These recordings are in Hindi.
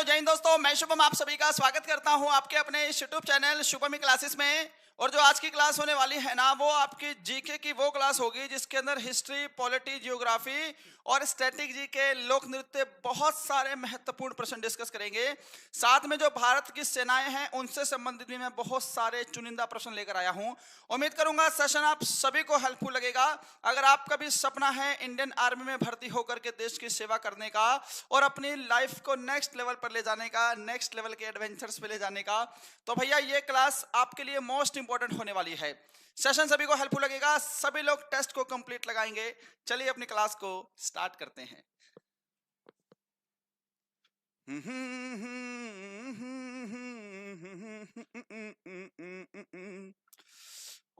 जय हिंद दोस्तों, मैं शुभम आप सभी का स्वागत करता हूं आपके अपने इस यूट्यूब चैनल शुभम क्लासेस में। और जो आज की क्लास होने वाली है ना, वो आपकी जीके की वो क्लास होगी जिसके अंदर हिस्ट्री, पॉलिटी, जियोग्राफी और स्टैटिक के लोक नृत्य बहुत सारे महत्वपूर्ण प्रश्न डिस्कस करेंगे। साथ में जो भारत की सेनाएं हैं उनसे संबंधित भी मैं बहुत सारे चुनिंदा प्रश्न लेकर आया हूं। उम्मीद करूंगा सेशन आप सभी को हेल्पफुल लगेगा। अगर आपका भी सपना है इंडियन आर्मी में भर्ती होकर के देश की सेवा करने का और अपनी लाइफ को नेक्स्ट लेवल पर ले जाने का, नेक्स्ट लेवल के एडवेंचर्स पे ले जाने का, तो भैया ये क्लास आपके लिए मोस्ट इंपॉर्टेंट होने वाली है। सेशन सभी को हेल्पफुल लगेगा, सभी लोग टेस्ट को कंप्लीट लगाएंगे। चलिए अपनी क्लास को स्टार्ट करते हैं।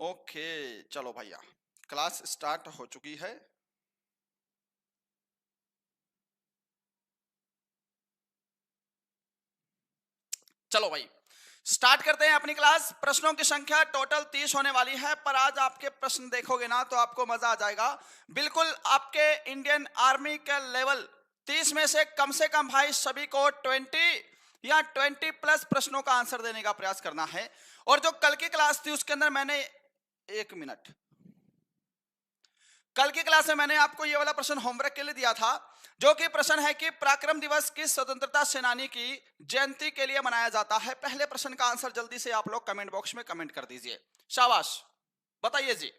ओके चलो भैया, क्लास स्टार्ट हो चुकी है। चलो भाई स्टार्ट करते हैं अपनी क्लास। प्रश्नों की संख्या टोटल 30 होने वाली है, पर आज आपके प्रश्न देखोगे ना तो आपको मजा आ जाएगा। बिल्कुल आपके इंडियन आर्मी का लेवल 30 में से कम भाई सभी को 20 या 20 प्लस प्रश्नों का आंसर देने का प्रयास करना है। और जो कल की क्लास थी उसके अंदर मैंने कल की क्लास में मैंने आपको ये वाला प्रश्न होमवर्क के लिए दिया था, जो कि प्रश्न है कि पराक्रम दिवस किस स्वतंत्रता सेनानी की जयंती के लिए मनाया जाता है। पहले प्रश्न का आंसर जल्दी से आप लोग कमेंट बॉक्स में कमेंट कर दीजिए। शाबाश, बताइए जी,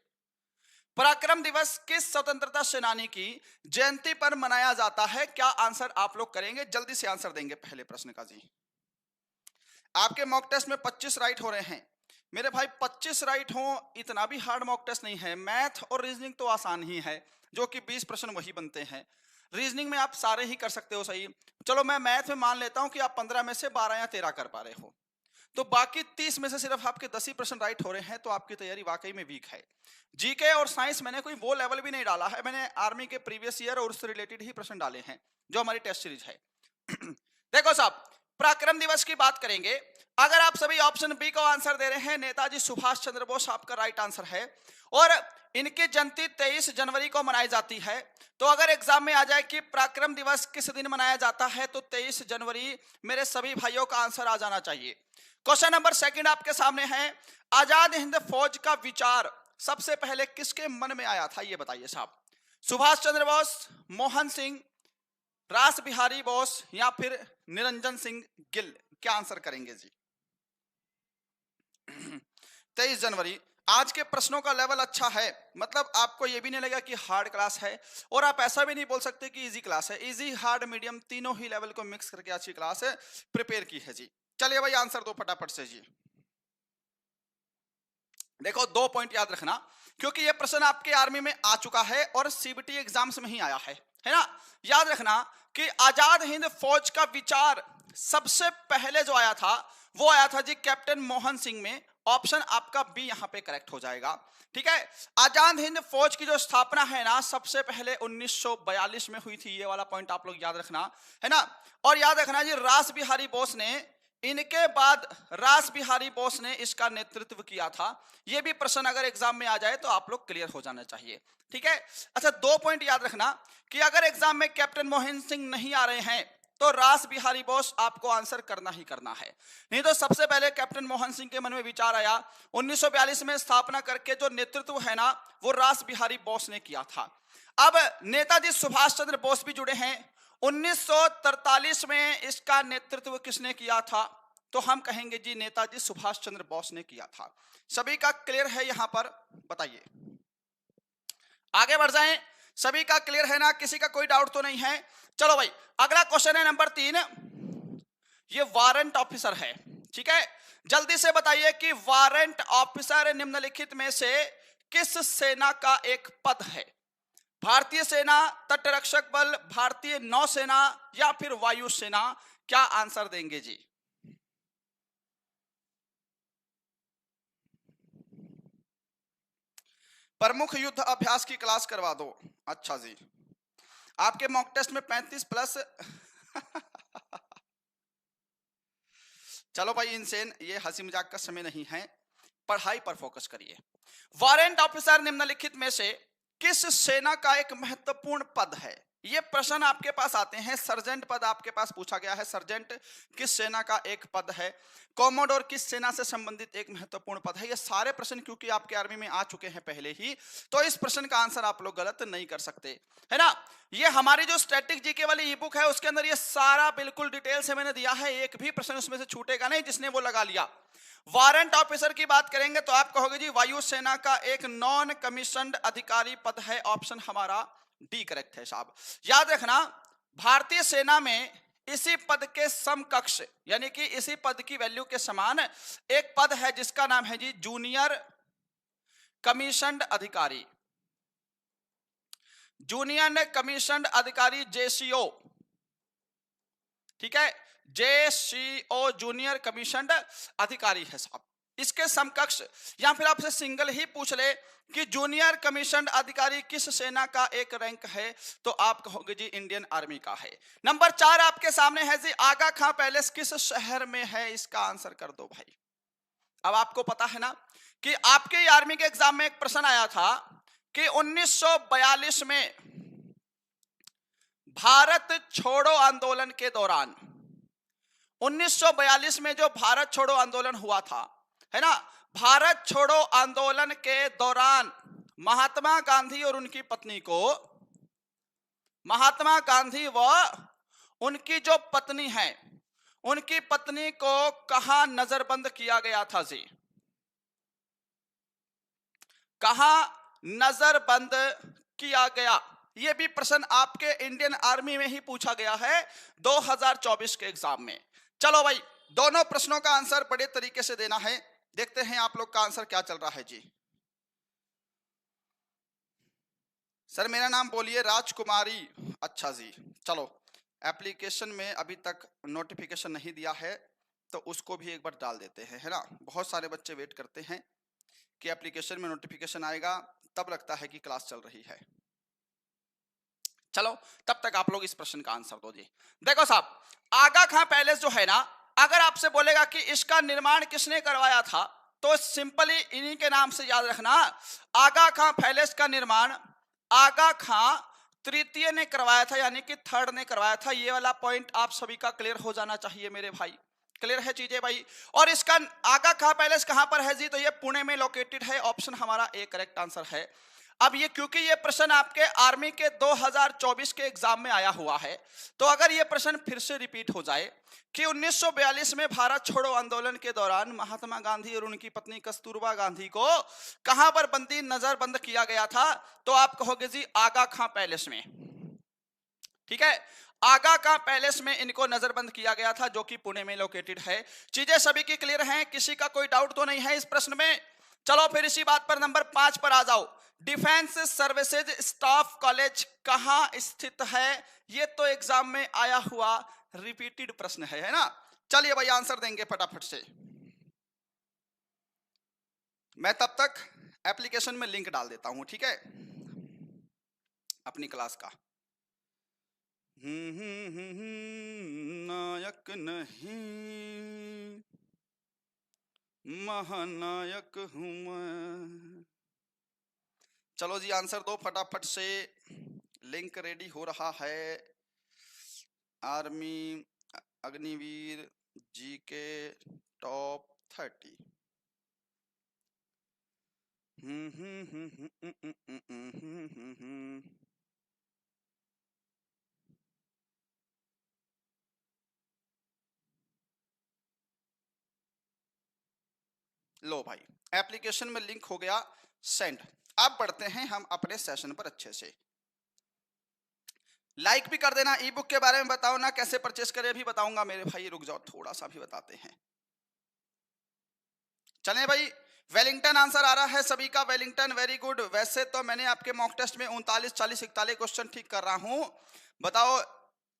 पराक्रम दिवस किस स्वतंत्रता सेनानी की जयंती पर मनाया जाता है? क्या आंसर आप लोग करेंगे? जल्दी से आंसर देंगे पहले प्रश्न का जी। आपके मॉक टेस्ट में 25 राइट हो रहे हैं मेरे भाई। 25 राइट हो इतना भी हार्ड मॉक टेस्ट नहीं है। मैथ और रीजनिंग तो आसान ही है, जो कि 20 प्रश्न वही बनते हैं। रीजनिंग में आप सारे ही कर सकते हो सही। चलो मैं मैथ में मान लेता हूं कि आप 15 में से 12 या 13 कर पा रहे हो, तो बाकी 30 में से सिर्फ आपके 10 ही प्रश्न राइट हो रहे हैं, तो आपकी तैयारी वाकई में वीक है। जीके और साइंस मैंने कोई वो लेवल भी नहीं डाला है, मैंने आर्मी के प्रीवियस ईयर और उससे रिलेटेड ही प्रश्न डाले हैं जो हमारी टेस्ट सीरीज है। देखो साहब, पराक्रम दिवस की बात करेंगे। अगर आप सभी ऑप्शन बी को आंसर दे रहे हैं, नेताजी सुभाष चंद्र बोस आपका राइट आंसर है। और इनकी जयंती 23 जनवरी को मनाई जाती है। तो अगर एग्जाम में आ जाए कि पराक्रम दिवस किस दिन मनाया जाता है, तो 23 जनवरी मेरे सभी भाइयों का आंसर आ जाना चाहिए। क्वेश्चन नंबर सेकंड आपके सामने है, आजाद हिंद फौज का विचार सबसे पहले किसके मन में आया था? ये बताइए साहब। सुभाष चंद्र बोस, मोहन सिंह, रास बिहारी बोस या फिर निरंजन सिंह गिल? क्या आंसर करेंगे जी? 23 जनवरी। आज के प्रश्नों का लेवल अच्छा है, मतलब आपको यह भी नहीं लगेगा कि हार्ड क्लास है, और आप ऐसा भी नहीं बोल सकते कि इजी क्लास है। इजी, हार्ड, मीडियम तीनों ही लेवल को मिक्स करके अच्छी क्लास है प्रिपेयर की है जी। चलिए भाई आंसर दो फटाफट से जी। देखो 2 पॉइंट याद रखना, क्योंकि यह प्रश्न आपके आर्मी में आ चुका है और सीबीटी एग्जाम्स में ही आया है ना। याद रखना कि आजाद हिंद फौज का विचार सबसे पहले जो आया था वो आया था जी कैप्टन मोहन सिंह में। ऑप्शन आपका बी यहां पे करेक्ट हो जाएगा, ठीक है। आजाद हिंद फौज की जो स्थापना है ना, सबसे पहले 1942 में हुई थी। ये वाला पॉइंट आप लोग याद रखना है ना। और याद रखना जी, रास बिहारी बोस ने, इनके बाद रास बिहारी बोस ने इसका नेतृत्व किया था। यह भी प्रश्न अगर एग्जाम में आ जाए तो आप लोग क्लियर हो जाना चाहिए, ठीक है। अच्छा 2 पॉइंट याद रखना कि अगर एग्जाम में कैप्टन मोहन सिंह नहीं आ रहे हैं तो रास बिहारी बोस आपको आंसर करना ही करना है। नहीं तो सबसे पहले कैप्टन मोहन सिंह के मन में विचार आया 1942 में, स्थापना करके जो नेतृत्व है ना वो रास बिहारी बोस ने किया था। अब नेताजी सुभाष चंद्र बोस भी जुड़े हैं। 1943 में इसका नेतृत्व किसने किया था? तो हम कहेंगे जी नेताजी सुभाष चंद्र बोस ने किया था। सभी का क्लियर है यहां पर? बताइए, आगे बढ़ जाएं। सभी का क्लियर है ना? किसी का कोई डाउट तो नहीं है? चलो भाई अगला क्वेश्चन है नंबर 3। ये वारंट ऑफिसर है, ठीक है। जल्दी से बताइए कि वारंट ऑफिसर निम्नलिखित में से किस सेना का एक पद है? भारतीय सेना, तटरक्षक बल, भारतीय नौसेना या फिर वायुसेना? क्या आंसर देंगे जी? प्रमुख युद्ध अभ्यास की क्लास करवा दो। अच्छा जी, आपके मॉक टेस्ट में 35 प्लस चलो भाई इनसेन, ये हंसी मजाक का समय नहीं है, पढ़ाई पर फोकस करिए। वारंट ऑफिसर निम्नलिखित में से किस सेना का एक महत्वपूर्ण पद है? ये प्रश्न आपके पास आते हैं। सर्जेंट पद आपके पास पूछा गया है। सर्जेंट किस सेना का एक पद है? कॉमोडोर किस सेना से संबंधित एक महत्वपूर्ण पद है? ये सारे प्रश्न क्योंकि आपके आर्मी में आ चुके हैं पहले ही, तो इस प्रश्न का आंसर आप लोग गलत नहीं कर सकते, है ना। ये हमारी जो स्टैटिक जीके वाली ई बुक है उसके अंदर ये सारा बिल्कुल डिटेल से मैंने दिया है, एक भी प्रश्न उसमें से छूटेगा नहीं जिसने वो लगा लिया। वारंट ऑफिसर की बात करेंगे तो आप कहोगे जी वायुसेना का एक नॉन कमीशन्ड अधिकारी पद है। ऑप्शन हमारा डी करेक्ट है साहब। याद रखना, भारतीय सेना में इसी पद के समकक्ष यानी कि इसी पद की वैल्यू के समान एक पद है जिसका नाम है जी जूनियर कमीशन्ड अधिकारी। जूनियर कमीशन्ड अधिकारी जेसीओ, ठीक है, जेसीओ जूनियर कमीशन्ड अधिकारी है साहब। इसके समकक्ष या फिर आपसे सिंगल ही पूछ ले कि जूनियर कमीशन्ड अधिकारी किस सेना का एक रैंक है, तो आप कहोगे जी इंडियन आर्मी का है। नंबर 4 आपके सामने है जी आगा खां पैलेस किस शहर में है? इसका आंसर कर दो भाई। अब आपको पता है ना कि आपके आर्मी के एग्जाम में एक प्रश्न आया था कि 1942 में भारत छोड़ो आंदोलन के दौरान, 1942 में जो भारत छोड़ो आंदोलन हुआ था, है ना, भारत छोड़ो आंदोलन के दौरान महात्मा गांधी और उनकी पत्नी को, महात्मा गांधी व उनकी जो पत्नी है, उनकी पत्नी को कहां नजरबंद किया गया था जी? कहां नजरबंद किया गया? यह भी प्रश्न आपके इंडियन आर्मी में ही पूछा गया है 2024 के एग्जाम में। चलो भाई, दोनों प्रश्नों का आंसर बड़े तरीके से देना है। देखते हैं आप लोग का आंसर क्या चल रहा है जी। सर मेरा नाम बोलिए राजकुमारी। अच्छा जी, चलो एप्लीकेशन में अभी तक नोटिफिकेशन नहीं दिया है तो उसको भी एक बार डाल देते हैं, है ना। बहुत सारे बच्चे वेट करते हैं कि एप्लीकेशन में नोटिफिकेशन आएगा, तब लगता है कि क्लास चल रही है। चलो तब तक आप लोग इस प्रश्न का आंसर दो जी। देखो साहब, आगा खां पैलेस जो है ना, अगर आपसे बोलेगा कि इसका निर्माण किसने करवाया था, तो सिंपली इन्हीं के नाम से याद रखना। आगा खां पैलेस का निर्माण आगा खां तृतीय ने करवाया था, यानी कि थर्ड ने करवाया था। ये वाला पॉइंट आप सभी का क्लियर हो जाना चाहिए मेरे भाई। क्लियर है चीजें भाई? और इसका आगा खां पैलेस कहां पर है जी? तो ये पुणे में लोकेटेड है। ऑप्शन हमारा ए करेक्ट आंसर है। अब ये क्योंकि ये प्रश्न आपके आर्मी के 2024 के एग्जाम में आया हुआ है, तो अगर ये प्रश्न फिर से रिपीट हो जाए कि 1942 में भारत छोड़ो आंदोलन के दौरान महात्मा गांधी और उनकी पत्नी कस्तूरबा गांधी को कहां पर बंदी नजरबंद किया गया था, तो आप कहोगे जी आगा खां पैलेस में। ठीक है, आगा खां पैलेस में इनको नजरबंद किया गया था, जो कि पुणे में लोकेटेड है। चीजें सभी की क्लियर हैं, किसी का कोई डाउट तो नहीं है इस प्रश्न में? चलो फिर इसी बात पर नंबर 5 पर आ जाओ। डिफेंस सर्विसेज स्टाफ कॉलेज कहां स्थित है? ये तो एग्जाम में आया हुआ रिपीटेड प्रश्न है ना। चलिए भाई आंसर देंगे फटाफट से। मैं तब तक एप्लीकेशन में लिंक डाल देता हूं, ठीक है, अपनी क्लास का। नायक नहीं महानायक हूं मैं। चलो जी आंसर दो फटाफट से, लिंक रेडी हो रहा है। Army Agniveer GK top 30। लो भाई, एप्लीकेशन में लिंक हो गया सेंड। अब बढ़ते हैं हम अपने सेशन पर अच्छे से। लाइक भी कर देना। ई बुक के बारे में बताओ ना, कैसे परचेस करें भी बताऊंगा मेरे भाई। रुक जाओ थोड़ा सा भी बताते हैं। चलें भाई, वेलिंगटन आंसर आ रहा है सभी का। Wellington very good. वैसे तो मैंने आपके मॉक टेस्ट में 39, 40, 41 क्वेश्चन ठीक कर रहा हूं। बताओ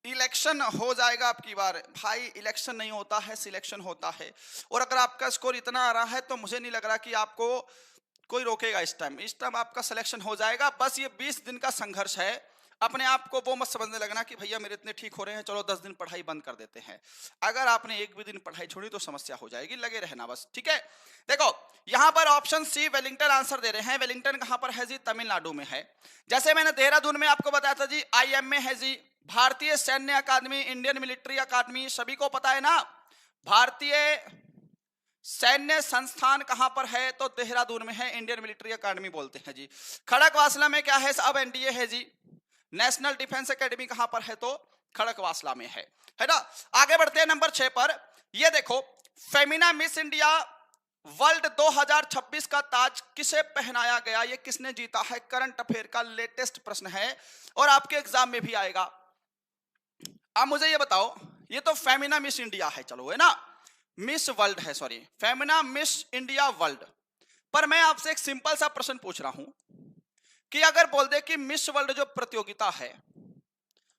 इलेक्शन हो जाएगा अब की बार? भाई इलेक्शन नहीं होता है, सिलेक्शन होता है। और अगर आपका स्कोर इतना आ रहा है तो मुझे नहीं लग रहा कि आपको कोई रोकेगा इस टाइम। इस टाइम आपका सिलेक्शन हो जाएगा। बस ये 20 दिन का संघर्ष है। अपने आप को वो मत समझने लगना कि भैया मेरे इतने ठीक हो रहे हैं, चलो 10 दिन पढ़ाई बंद कर देते हैं। अगर आपने एक भी दिन पढ़ाई छोड़ी तो समस्या हो जाएगी, लगे रहना बस, ठीक है। देखो यहां पर ऑप्शन सी वेलिंगटन आंसर दे रहे हैं। वेलिंगटन कहां पर है जी? तमिलनाडु में है। जैसे मैंने देहरादून में आपको बताया था जी, IMA है जी, भारतीय सैन्य अकादमी, इंडियन मिलिट्री अकादमी, सभी को पता है ना। भारतीय सैन्य संस्थान कहां पर है? तो देहरादून में है, इंडियन मिलिट्री अकादमी बोलते हैं जी। खड़कवासला में क्या है? अब NDA है जी। नेशनल डिफेंस एकेडमी कहां पर है? तो खड़कवासला में है ना। आगे बढ़ते हैं नंबर 6 पर। ये देखो, फेमिना मिस इंडिया वर्ल्ड 2026 का ताज किसे पहनाया गया? ये किसने जीता है? करंट अफेयर का लेटेस्ट प्रश्न है और आपके एग्जाम में भी आएगा। अब मुझे ये बताओ, ये तो फेमिना मिस इंडिया है, चलो, है ना, मिस वर्ल्ड है, sorry, Femina miss India world. पर मैं आपसे एक सिंपल सा प्रश्न पूछ रहा हूं कि अगर बोल दे कि मिस वर्ल्ड जो प्रतियोगिता है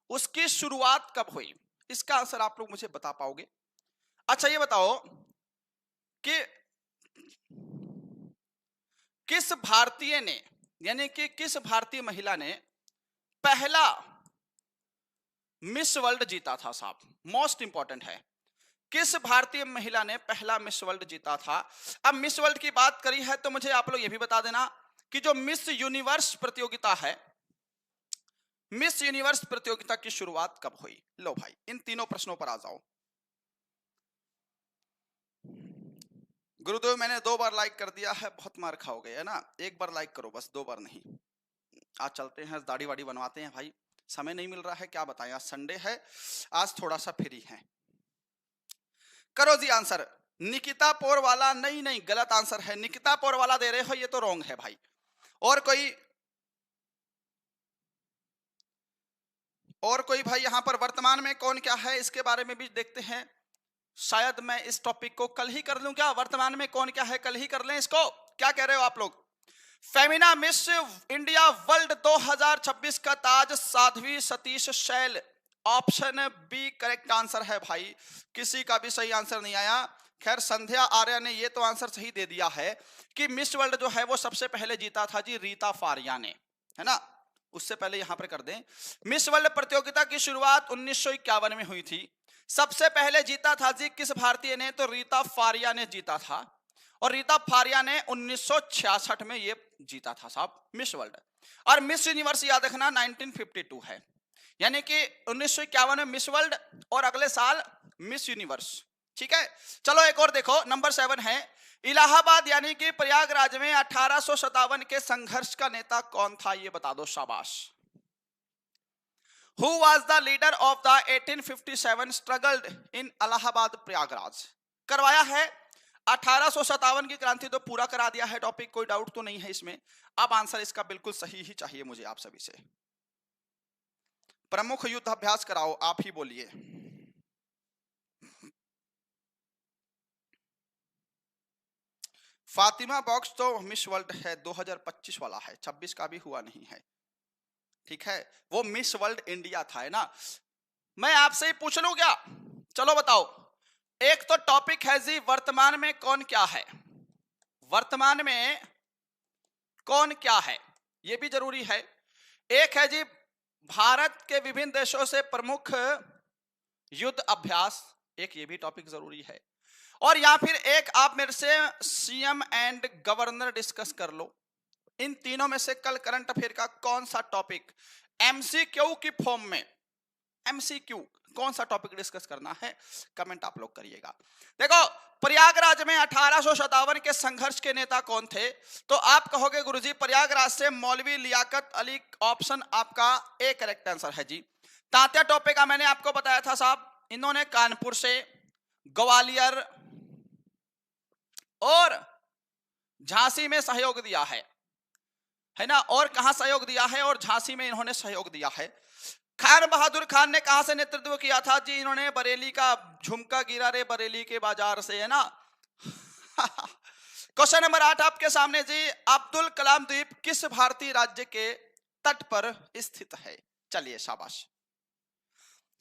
उसकी शुरुआत कब हुई? इसका आंसर आप लोग मुझे बता पाओगे? अच्छा ये बताओ कि किस भारतीय ने, यानी कि किस भारतीय महिला ने पहला मिस वर्ल्ड जीता था? साहब मोस्ट इंपॉर्टेंट है, किस भारतीय महिला ने पहला मिस वर्ल्ड जीता था? अब मिस वर्ल्ड की बात करी है तो मुझे आप लोग ये भी बता देना कि जो मिस यूनिवर्स प्रतियोगिता है, मिस यूनिवर्स प्रतियोगिता की शुरुआत कब हुई? लो भाई, इन तीनों प्रश्नों पर आ जाओ। गुरुदेव मैंने 2 बार लाइक कर दिया है, बहुत मार खाओगे, है ना। एक बार लाइक करो बस, 2 बार नहीं। आज चलते हैं, दाढ़ी वाड़ी बनवाते हैं भाई, समय नहीं मिल रहा है, क्या बताएं, आज संडे है, आज थोड़ा सा फ्री है। करो जी आंसर। निकिता पोरवाला, नहीं नहीं, गलत आंसर है। निकिता पोरवाला दे रहे हो, ये तो रॉन्ग है भाई। और कोई भाई यहां पर वर्तमान में कौन क्या है इसके बारे में भी देखते हैं। शायद मैं इस टॉपिक को कल ही कर लूं क्या? वर्तमान में कौन क्या है कल ही कर लें इसको, क्या कह रहे हो आप लोग? फेमिना मिस इंडिया वर्ल्ड 2026 का ताज साध्वी सतीश शैल, ऑप्शन बी करेक्ट आंसर है भाई। किसी का भी सही आंसर नहीं आया। खैर संध्या आर्या ने ये तो आंसर सही दे दिया है कि मिस वर्ल्ड जो है वो सबसे पहले जीता था जी रीता फारिया ने, है ना। उससे पहले यहां पर कर दें, मिस वर्ल्ड प्रतियोगिता की शुरुआत 1951 में हुई थी। सबसे पहले जीता था जी किस भारतीय ने? तो रीता फारिया ने जीता था, और रीता फारिया ने 1966 में ये जीता था साहब मिस वर्ल्ड। और मिस यूनिवर्स याद रखना 1952 है, यानी कि 1951 में मिस वर्ल्ड और अगले साल मिस यूनिवर्स, ठीक है। चलो एक और देखो, नंबर 7 है, इलाहाबाद यानी कि प्रयागराज में 1857 के संघर्ष का नेता कौन था? ये बता दो, शाबाश। Who was the leader of the 1857 struggle in Allahabad Prayagraj? करवाया है 1857 की क्रांति, तो पूरा करा दिया है टॉपिक, कोई डाउट तो नहीं है इसमें। अब आंसर इसका बिल्कुल सही ही चाहिए मुझे आप सभी से। प्रमुख युद्ध अभ्यास कराओ, आप ही बोलिए। फातिमा बॉक्स तो मिस वर्ल्ड है, 2025 वाला है, 26 का भी हुआ नहीं है, ठीक है। वो मिस वर्ल्ड इंडिया था, है ना। मैं आपसे ही पूछ लूं क्या? चलो बताओ, एक तो टॉपिक है जी वर्तमान में कौन क्या है, वर्तमान में कौन क्या है, यह भी जरूरी है। एक है जी भारत के विभिन्न देशों से प्रमुख युद्ध अभ्यास, एक ये भी टॉपिक जरूरी है। और या फिर एक आप मेरे से सीएम एंड गवर्नर डिस्कस कर लो। इन तीनों में से कल करंट अफेयर का कौन सा टॉपिक एमसीक्यू की फॉर्म में, एमसीक्यू कौन सा टॉपिक डिस्कस करना है, कमेंट आप लोग करिएगा। देखो प्रयागराज में 1857 के संघर्ष के नेता कौन थे? तो आप कहोगे गुरुजी प्रयागराज से मौलवी लियाकत अली, ऑप्शन आपका ए करेक्ट आंसर है जी। तात्या टोपे का मैंने आपको बताया था साहब, इन्होंने कानपुर से, ग्वालियर और झांसी में सहयोग दिया है ना। और कहां सहयोग दिया है? और झांसी में इन्होंने सहयोग दिया है। खान बहादुर खान ने कहां से नेतृत्व किया था जी? इन्होंने बरेली का, झुमका गिरा रे बरेली के बाजार से, है ना। क्वेश्चन नंबर 8 आपके सामने जी, अब्दुल कलाम द्वीप किस भारतीय राज्य के तट पर स्थित है? चलिए शाबाश।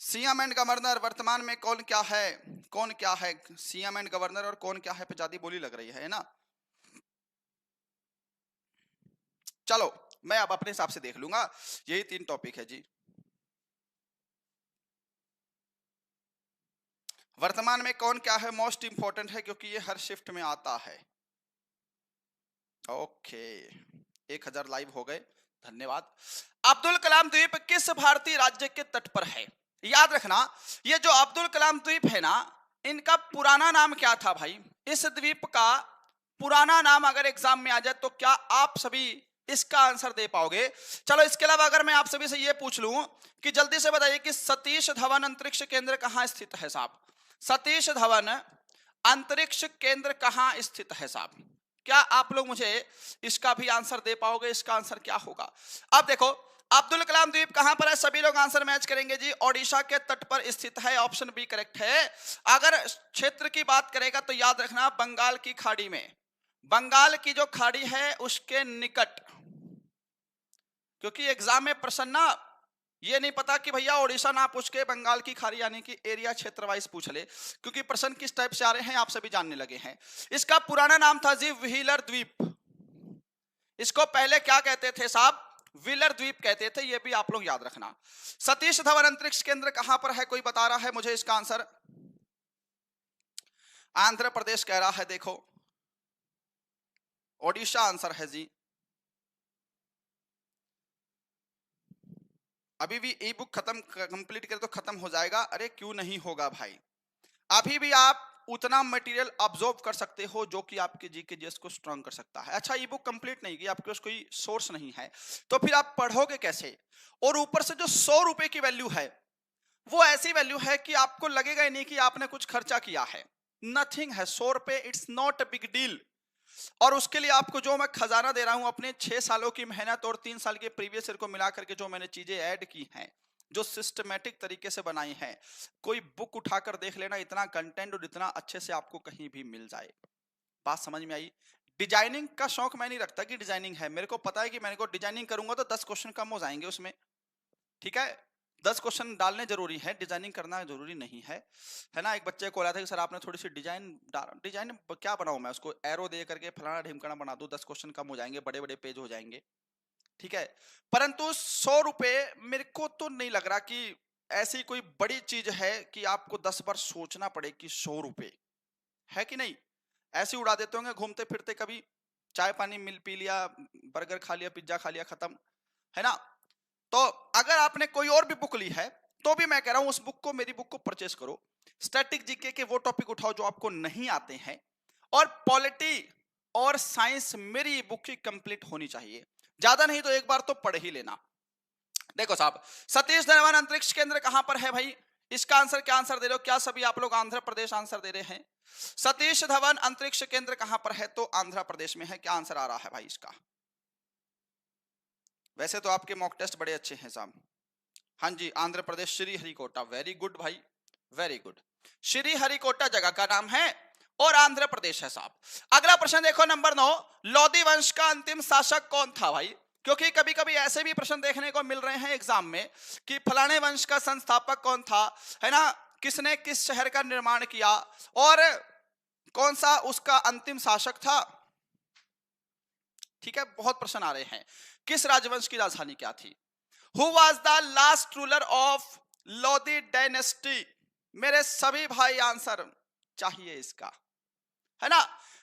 सीएम एंड गवर्नर वर्तमान में कौन क्या है, कौन क्या है? सीएम एंड गवर्नर और कौन क्या है पे ज्यादा बोली लग रही है ना। चलो मैं अब अपने हिसाब से देख लूंगा। यही 3 टॉपिक है जी। वर्तमान में कौन क्या है मोस्ट इंपॉर्टेंट है, क्योंकि ये हर शिफ्ट में आता है। ओके 1000 लाइव हो गए, धन्यवाद। अब्दुल कलाम द्वीप किस भारतीय राज्य के तट पर है? याद रखना ये जो अब्दुल कलाम द्वीप है ना, इनका पुराना नाम क्या था भाई? इस द्वीप का पुराना नाम अगर एग्जाम में आ जाए तो क्या आप सभी इसका आंसर दे पाओगे? चलो इसके अलावा अगर मैं आप सभी से ये पूछ लूं कि जल्दी से बताइए कि सतीश धवन अंतरिक्ष केंद्र कहां स्थित है साहब? सतीश धवन अंतरिक्ष केंद्र कहां स्थित है साहब? क्या आप लोग मुझे इसका भी आंसर दे पाओगे? इसका आंसर क्या होगा? अब देखो अब्दुल कलाम द्वीप कहां पर है, सभी लोग आंसर मैच करेंगे जी। ओडिशा के तट पर स्थित है, ऑप्शन बी करेक्ट है। अगर क्षेत्र की बात करेगा तो याद रखना बंगाल की खाड़ी में, बंगाल की जो खाड़ी है उसके निकट, क्योंकि एग्जाम में प्रश्न ना ये नहीं पता कि भैया ओडिशा ना पूछ के बंगाल की खाड़ी यानी कि एरिया क्षेत्र वाइज पूछ ले, क्योंकि प्रश्न किस टाइप से आ रहे हैं आप सभी जानने लगे हैं। इसका पुराना नाम था जी व्हीलर द्वीप। इसको पहले क्या कहते थे साहब? व्हीलर द्वीप कहते थे, ये भी आप लोग याद रखना। सतीश धवन अंतरिक्ष केंद्र कहां पर है? कोई बता रहा है मुझे इसका आंसर? आंध्र प्रदेश कह रहा है, देखो ओडिशा आंसर है जी। अभी भी ई बुक खत्म कंप्लीट करे तो खत्म हो जाएगा। अरे क्यों नहीं होगा भाई, अभी भी आप उतना मटेरियल ऑब्जर्व कर सकते हो जो कि आपके जीके जीएस को स्ट्रांग कर सकता है। अच्छा ई बुक कंप्लीट नहीं की, आपके पास कोई सोर्स नहीं है तो फिर आप पढ़ोगे कैसे? और ऊपर से जो 100 रुपए की वैल्यू है वो ऐसी वैल्यू है कि आपको लगेगा ही नहीं कि आपने कुछ खर्चा किया है। नथिंग है 100 रुपए, it's not a big deal. और उसके लिए आपको जो मैं खजाना दे रहा हूं अपने 6 सालों की मेहनत और 3 साल के प्रीवियस ईयर को मिला करके जो मैंने चीजें ऐड की हैं, जो सिस्टमैटिक तरीके से बनाई हैं, कोई बुक उठाकर देख लेना, इतना कंटेंट और इतना अच्छे से आपको कहीं भी मिल जाए। बात समझ में आई? डिजाइनिंग का शौक मैं नहीं रखता कि डिजाइनिंग है, मेरे को पता है कि मैंने को डिजाइनिंग करूंगा तो 10 क्वेश्चन कम हो जाएंगे उसमें, ठीक है? 10 क्वेश्चन डालने जरूरी है, डिजाइनिंग करना जरूरी नहीं है, है ना? एक बच्चे को बोला था कि सर आपने थोड़ी सी डिजाइन क्या बनाऊं मैं, उसको एरो दे करके फलाना ढिमकाना बना दूं, 10 क्वेश्चन कम हो जाएंगे, बड़े बड़े पेज हो जाएंगे, ठीक है? परंतु 100 रुपए मेरे को तो नहीं लग रहा कि ऐसी कोई बड़ी चीज है कि आपको 10 बार सोचना पड़े कि 100 रुपए है कि नहीं। ऐसे उड़ा देते होंगे घूमते फिरते, कभी चाय पानी मिल पी लिया, बर्गर खा लिया, पिज्जा खा लिया, खत्म, है ना? तो अगर आपने कोई और भी बुक ली है तो भी मैं कह रहा हूं उस बुक को, मेरी बुक को परचेस करो। स्टैटिक जीके के वो टॉपिक उठाओ जो आपको नहीं आते हैं, और पॉलिटी और साइंस मेरी बुक की कंप्लीट होनी चाहिए, ज्यादा नहीं तो एक बार तो पढ़ ही लेना। देखो साहब सतीश धवन अंतरिक्ष केंद्र कहां पर है भाई? इसका आंसर क्या आंसर दे रहे हो? क्या सभी आप लोग आंध्र प्रदेश आंसर दे रहे हैं? सतीश धवन अंतरिक्ष केंद्र कहां पर है? तो आंध्र प्रदेश में है। क्या आंसर आ रहा है भाई इसका? वैसे तो आपके मॉक टेस्ट बड़े अच्छे हैं साहब। हाँ जी आंध्र प्रदेश, श्री हरिकोटा, वेरी गुड भाई, वेरी गुड। श्री हरिकोटा जगह का नाम है और आंध्र प्रदेश है साहब। अगला प्रश्न देखो नंबर 9, लोधी वंश का अंतिम शासक कौन था भाई? क्योंकि कभी कभी ऐसे भी प्रश्न देखने को मिल रहे हैं एग्जाम में कि फलाने वंश का संस्थापक कौन था, है ना, किसने किस शहर का निर्माण किया और कौन सा उसका अंतिम शासक था, ठीक है? बहुत प्रश्न आ रहे हैं। किस राजवंश की राजधानी क्या थी? Who was the last ruler of Lodhi dynasty? मेरे सभी भाई आंसर चाहिए इसका, है ना?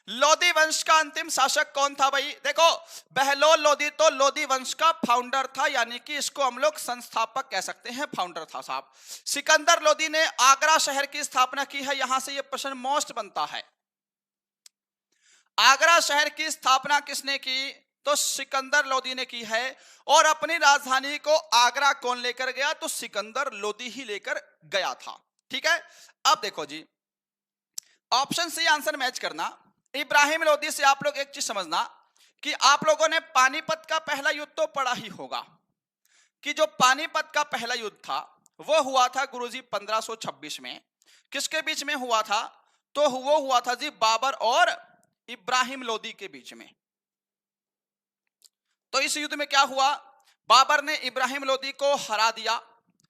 लोधी वंश का अंतिम शासक कौन था भाई? देखो बहलोल लोधी तो लोधी वंश का फाउंडर था, यानी कि इसको हम लोग संस्थापक कह सकते हैं, फाउंडर था साहब। सिकंदर लोधी ने आगरा शहर की स्थापना की है, यहां से यह प्रश्न मोस्ट बनता है। आगरा शहर की स्थापना किसने की? तो सिकंदर लोधी ने की है। और अपनी राजधानी को आगरा कौन लेकर गया? तो सिकंदर लोधी ही लेकर गया था, ठीक है? अब देखो जी ऑप्शन सी आंसर मैच करना। इब्राहिम लोधी से आप लोग एक चीज समझना कि आप लोगों ने पानीपत का पहला युद्ध तो पढ़ा ही होगा कि जो पानीपत का पहला युद्ध था वो हुआ था गुरुजी 1526 में। किसके बीच में हुआ था? तो वो हुआ था जी बाबर और इब्राहिम लोधी के बीच में। तो इस युद्ध में क्या हुआ? बाबर ने इब्राहिम लोधी को हरा दिया,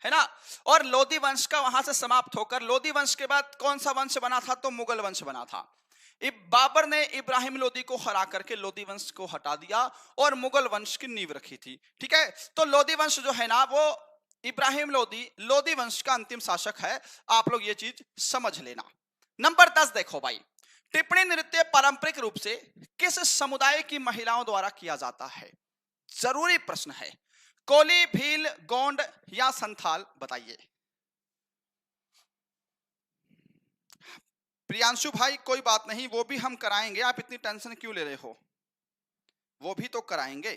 है ना, और लोधी वंश का वहां से समाप्त होकर लोधी वंश के बाद कौन सा वंश बना था? तो मुगल वंश बना था। बाबर ने इब्राहिम लोदी को हरा करके लोदी वंश को हटा दिया और मुगल वंश की नींव रखी थी। ठीक है, तो लोदी वंश जो है ना वो इब्राहिम लोदी वंश का अंतिम शासक है। आप लोग ये चीज समझ लेना। नंबर 10 देखो भाई, टिप्पणी नृत्य पारंपरिक रूप से किस समुदाय की महिलाओं द्वारा किया जाता है? जरूरी प्रश्न है। कोली, भील, गोंड या संथाल, बताइए। प्रियांशु भाई कोई बात नहीं, वो भी हम कराएंगे, आप इतनी टेंशन क्यों ले रहे हो, वो भी तो कराएंगे।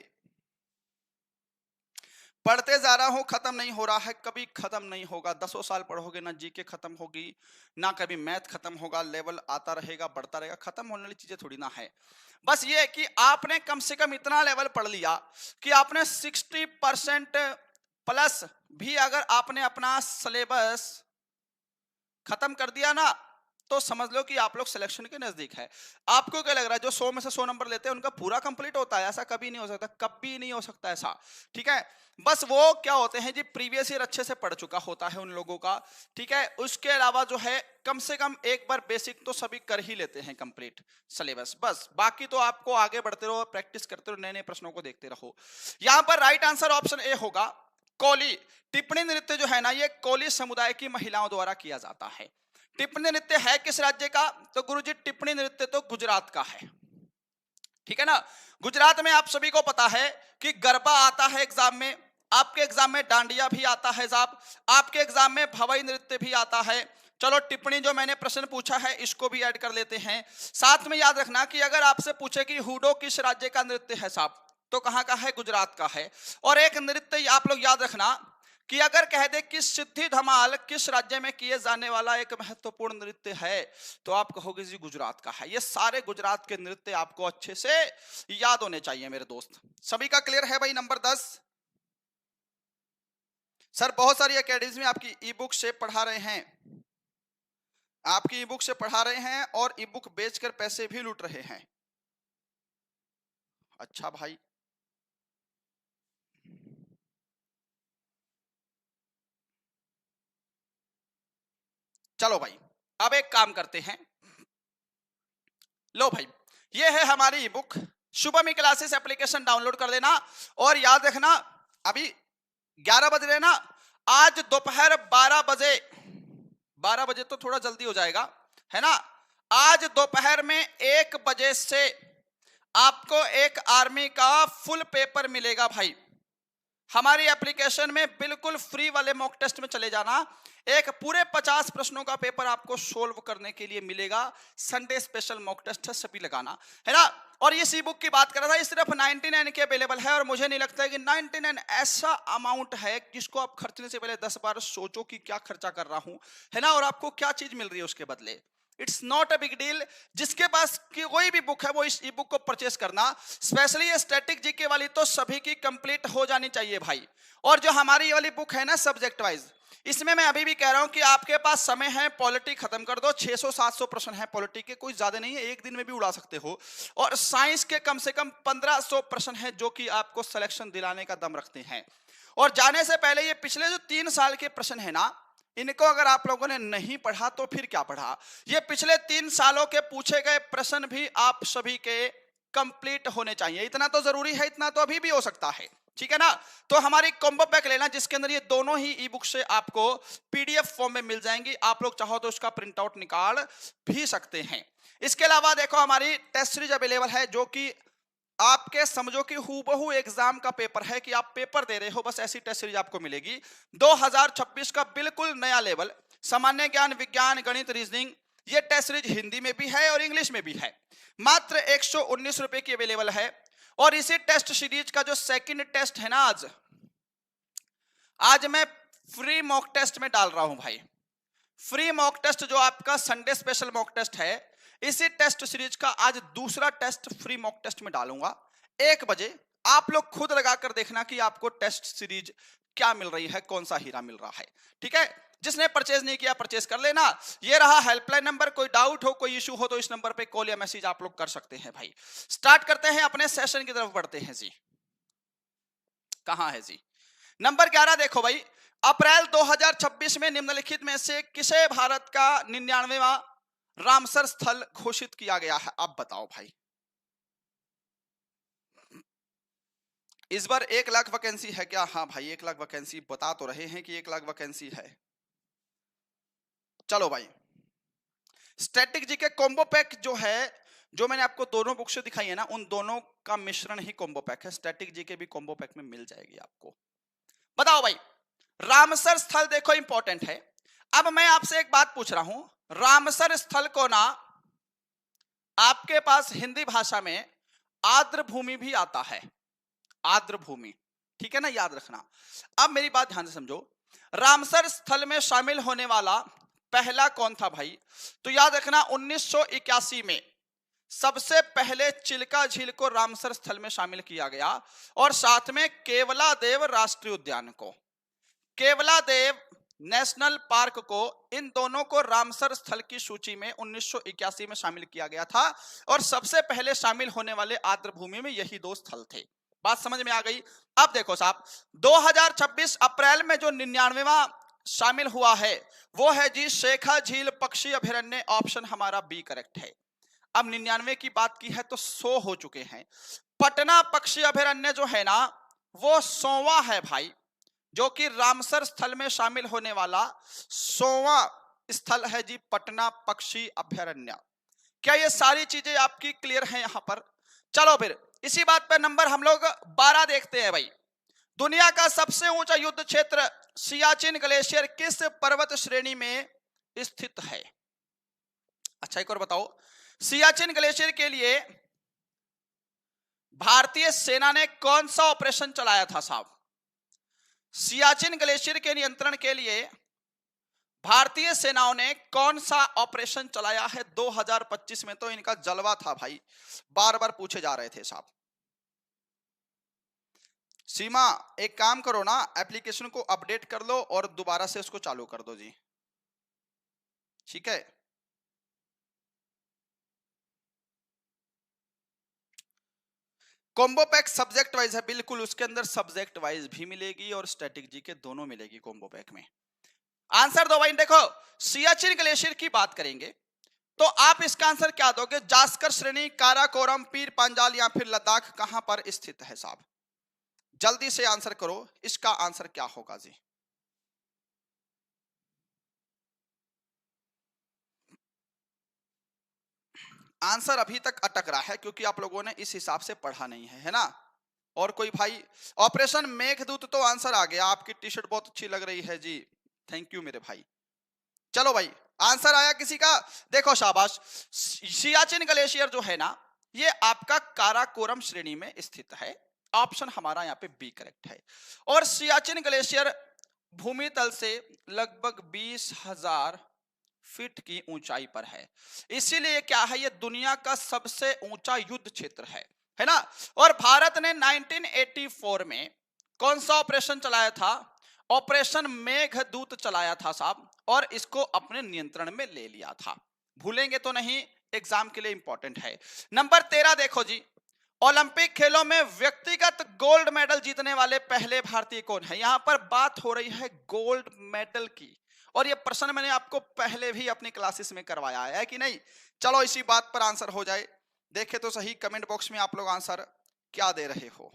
पढ़ते जा रहा हूं, खत्म नहीं हो रहा है, कभी खत्म नहीं होगा। 10 साल पढ़ोगे ना जीके खत्म होगी, ना कभी मैथ खत्म होगा, लेवल आता रहेगा, बढ़ता रहेगा, खत्म होने वाली चीजें थोड़ी ना है। बस ये कि आपने कम से कम इतना लेवल पढ़ लिया कि आपने 60% प्लस भी अगर आपने अपना सिलेबस खत्म कर दिया ना, तो समझ लो कि आप लोग सिलेक्शन के नजदीक है। आपको क्या लग रहा है जो 100 में से 100 नंबर लेते हैं उनका पूरा कंप्लीट होता है? ऐसा कभी नहीं हो सकता, कभी नहीं हो सकता ऐसा। ठीक है, बस वो क्या होते हैं जी, प्रीवियस ईयर अच्छे से पढ़ चुका होता है उन लोगों का। ठीक है, उसके अलावा जो है कम से कम एक बार बेसिक तो सभी कर ही लेते हैं कंप्लीट सिलेबस। बस बाकी तो आपको आगे बढ़ते रहो, प्रैक्टिस करते रहो, नए नए प्रश्नों को देखते रहो। यहां पर राइट आंसर ऑप्शन ए होगा, कोली। टिप्पणी नृत्य जो है ना ये कोली समुदाय की महिलाओं द्वारा किया जाता है। टिप्पणी नृत्य है किस राज्य का? तो गुरुजी टिप्पणी नृत्य तो गुजरात का है। ठीक है ना, गुजरात में आप सभी को पता है कि गरबा आता है एग्जाम में, आपके एग्जाम में डांडिया भी आता है साहब, आपके एग्जाम में भवई नृत्य भी आता है। चलो टिप्पणी जो मैंने प्रश्न पूछा है इसको भी ऐड कर लेते हैं। साथ में याद रखना कि अगर आपसे पूछे कि हुडो किस राज्य का नृत्य है साहब, तो कहां का है? गुजरात का है। और एक नृत्य आप लोग याद रखना कि अगर कह दे कि सिद्धि धमाल किस राज्य में किए जाने वाला एक महत्वपूर्ण नृत्य है, तो आप कहोगे जी गुजरात का है। ये सारे गुजरात के नृत्य आपको अच्छे से याद होने चाहिए मेरे दोस्त। सभी का क्लियर है भाई? नंबर 10 सर बहुत सारी एकेडमी में आपकी ई बुक से पढ़ा रहे हैं, आपकी ई बुक से पढ़ा रहे हैं और ई बुक बेचकर पैसे भी लूट रहे हैं। अच्छा भाई, चलो भाई अब एक काम करते हैं। लो भाई, ये है हमारी ई book. Shubham classes application download कर लेना और याद रखना अभी 11 बज रहे ना, आज दोपहर 12 बजे तो थोड़ा जल्दी हो जाएगा है ना, आज दोपहर में 1 बजे से आपको एक आर्मी का फुल पेपर मिलेगा भाई। हमारी एप्लीकेशन में बिल्कुल फ्री वाले मॉक टेस्ट में चले जाना, एक पूरे 50 प्रश्नों का पेपर आपको सोल्व करने के लिए मिलेगा। संडे स्पेशल मॉक टेस्ट है, सभी लगाना है ना। और ये सी बुक की बात कर रहा था, ये सिर्फ 99 के अवेलेबल है और मुझे नहीं लगता है कि 99 ऐसा अमाउंट है जिसको आप खर्चने से पहले 10 बार सोचो कि क्या खर्चा कर रहा हूं, है ना, और आपको क्या चीज मिल रही है उसके बदले। It's not a big deal. जिसके पास की कोई भी बुक है वो इस ई बुक को परचेस करना। स्पेशली ये स्टैटिक जीके वाली तो सभी की कंप्लीट हो जानी चाहिए भाई। और जो हमारी वाली बुक है ना सब्जेक्ट वाइज, इसमें मैं अभी भी कह रहा हूं कि आपके पास समय है, पॉलिटी खत्म कर दो। 600-700 प्रश्न है पॉलिटी के, कोई ज्यादा नहीं है, एक दिन में भी उड़ा सकते हो। और साइंस के कम से कम 1500 प्रश्न है जो कि आपको सिलेक्शन दिलाने का दम रखते हैं। और जाने से पहले ये पिछले जो 3 साल के प्रश्न है ना, इनको अगर आप लोगों ने नहीं पढ़ा तो फिर क्या पढ़ा। ये पिछले 3 सालों के पूछे गए प्रश्न भी आप सभी के कंप्लीट होने चाहिए, इतना तो जरूरी है, इतना तो अभी भी हो सकता है। ठीक है ना, तो हमारी कॉम्बो पैक लेना जिसके अंदर ये दोनों ही ई बुक से आपको पीडीएफ फॉर्म में मिल जाएंगी। आप लोग चाहो तो उसका प्रिंट आउट निकाल भी सकते हैं। इसके अलावा देखो हमारी टेस्ट सीरीज अवेलेबल है जो कि आपके समझो कि हूबहू एग्जाम का पेपर है कि आप पेपर दे रहे हो, बस ऐसी टेस्ट सीरीज आपको मिलेगी। 2026 का बिल्कुल नया लेवल, सामान्य ज्ञान, विज्ञान, गणित, रीजनिंग, ये टेस्ट सीरीज हिंदी में भी है और इंग्लिश में भी है। मात्र 119 रुपए की अवेलेबल है। और इसी टेस्ट सीरीज का जो सेकंड टेस्ट है ना, आज मैं फ्री मॉक टेस्ट में डाल रहा हूं भाई। फ्री मॉक टेस्ट जो आपका संडे स्पेशल मॉक टेस्ट है, इसी टेस्ट सीरीज का आज दूसरा टेस्ट फ्री मॉक टेस्ट में डालूंगा 1 बजे। आप लोग खुद लगाकर देखना कि आपको टेस्ट सीरीज क्या मिल रही है, कौन सा हीरा मिल रहा है। ठीक है, जिसने परचेज नहीं किया परचेज कर लेना। ये रहा हेल्पलाइन नंबर, कोई डाउट हो, कोई इशू हो तो इस नंबर पे कॉल या मैसेज आप लोग कर सकते हैं भाई। स्टार्ट करते हैं, अपने सेशन की तरफ बढ़ते हैं जी। कहां है जी? नंबर 11 देखो भाई, अप्रैल 2026 में निम्नलिखित में से किसे भारत का 99वां रामसर स्थल घोषित किया गया है? आप बताओ भाई। इस बार 1 लाख वैकेंसी है क्या? हाँ भाई 1 लाख वैकेंसी बता तो रहे हैं कि 1 लाख वैकेंसी है। चलो भाई, स्टैटिक जीके कॉम्बो पैक जो है, जो मैंने आपको दोनों बुक से दिखाई है ना, उन दोनों का मिश्रण ही कॉम्बो पैक है। स्टैटिक जीके भी कॉम्बो पैक में मिल जाएगी आपको। बताओ भाई, रामसर स्थल देखो इंपॉर्टेंट है। अब मैं आपसे एक बात पूछ रहा हूं, रामसर स्थल को ना आपके पास हिंदी भाषा में आर्द्र भूमि भी आता है, आर्द्र भूमि, ठीक है ना, याद रखना। अब मेरी बात ध्यान से समझो, रामसर स्थल में शामिल होने वाला पहला कौन था भाई? तो याद रखना 1981 में सबसे पहले चिल्का झील को रामसर स्थल में शामिल किया गया, और साथ में केवलादेव राष्ट्रीय उद्यान को, केवलादेव नेशनल पार्क को, इन दोनों को रामसर स्थल की सूची में 1981 में शामिल किया गया था। और सबसे पहले शामिल होने वाले आर्द्र भूमि में यही 2 स्थल थे। बात समझ में आ गई? अब देखो साहब, 2026 अप्रैल में जो 99वां शामिल हुआ है वो है जी शेखा झील पक्षी अभयारण्य। ऑप्शन हमारा बी करेक्ट है। अब 99 की बात की है तो 100 हो चुके हैं। पटना पक्षी अभयारण्य जो है ना, वो 100वां है भाई, जो कि रामसर स्थल में शामिल होने वाला 100वां स्थल है जी, पटना पक्षी अभयारण्य। क्या ये सारी चीजें आपकी क्लियर हैं यहां पर? चलो फिर इसी बात पर नंबर हम लोग 12 देखते हैं भाई। दुनिया का सबसे ऊंचा युद्ध क्षेत्र सियाचिन ग्लेशियर किस पर्वत श्रेणी में स्थित है? अच्छा एक और बताओ, सियाचिन ग्लेशियर के लिए भारतीय सेना ने कौन सा ऑपरेशन चलाया था साहब? सियाचिन ग्लेशियर के नियंत्रण के लिए भारतीय सेनाओं ने कौन सा ऑपरेशन चलाया है 2025 में? तो इनका जलवा था भाई, बार बार पूछे जा रहे थे साहब। सीमा एक काम करो ना, एप्लीकेशन को अपडेट कर लो और दोबारा से इसको चालू कर दो जी, ठीक है। कॉम्बो पैक सब्जेक्ट वाइज है, बिल्कुल उसके अंदर सब्जेक्ट वाइज भी मिलेगी और स्टैटिक जी के दोनों मिलेगी कॉम्बो पैक में। आंसर दो भाई। देखो सियाचिन ग्लेशियर की बात करेंगे तो आप इसका आंसर क्या दोगे? जास्कर श्रेणी, काराकोरम, पीर पांजाल या फिर लद्दाख कहां पर स्थित है साहब? जल्दी से आंसर करो, इसका आंसर क्या होगा जी? आंसर अभी तक अटक रहा है क्योंकि आप लोगों ने इस हिसाब से पढ़ा नहीं है, है ना। और कोई भाई, ऑपरेशन मेघदूत तो आंसर आ गया। आपकी टी शर्ट बहुत अच्छी लग रही है जी, थैंक यू मेरे भाई। चलो भाई आंसर आया किसी का? देखो शाबाश, सियाचिन ग्लेशियर जो है ना, ये आपका काराकोरम श्रेणी में स्थित है। ऑप्शन हमारा यहाँ पे बी करेक्ट है। और सियाचिन ग्लेशियर भूमि तल से लगभग 20,000 फीट की ऊंचाई पर है, इसीलिए क्या है, ये दुनिया का सबसे ऊंचा युद्ध क्षेत्र है ना। और भारत ने 1984 में कौन सा ऑपरेशन चलाया था? ऑपरेशन मेघदूत चलाया था साहब, और इसको अपने नियंत्रण में ले लिया था। भूलेंगे तो नहीं, एग्जाम के लिए इंपॉर्टेंट है। नंबर 13 देखो जी, ओलंपिक खेलों में व्यक्तिगत गोल्ड मेडल जीतने वाले पहले भारतीय कौन है? यहां पर बात हो रही है गोल्ड मेडल की, और ये प्रश्न मैंने आपको पहले भी अपनी क्लासेस में करवाया है कि नहीं। चलो इसी बात पर आंसर हो जाए, देखे तो सही कमेंट बॉक्स में आप लोग आंसर क्या दे रहे हो।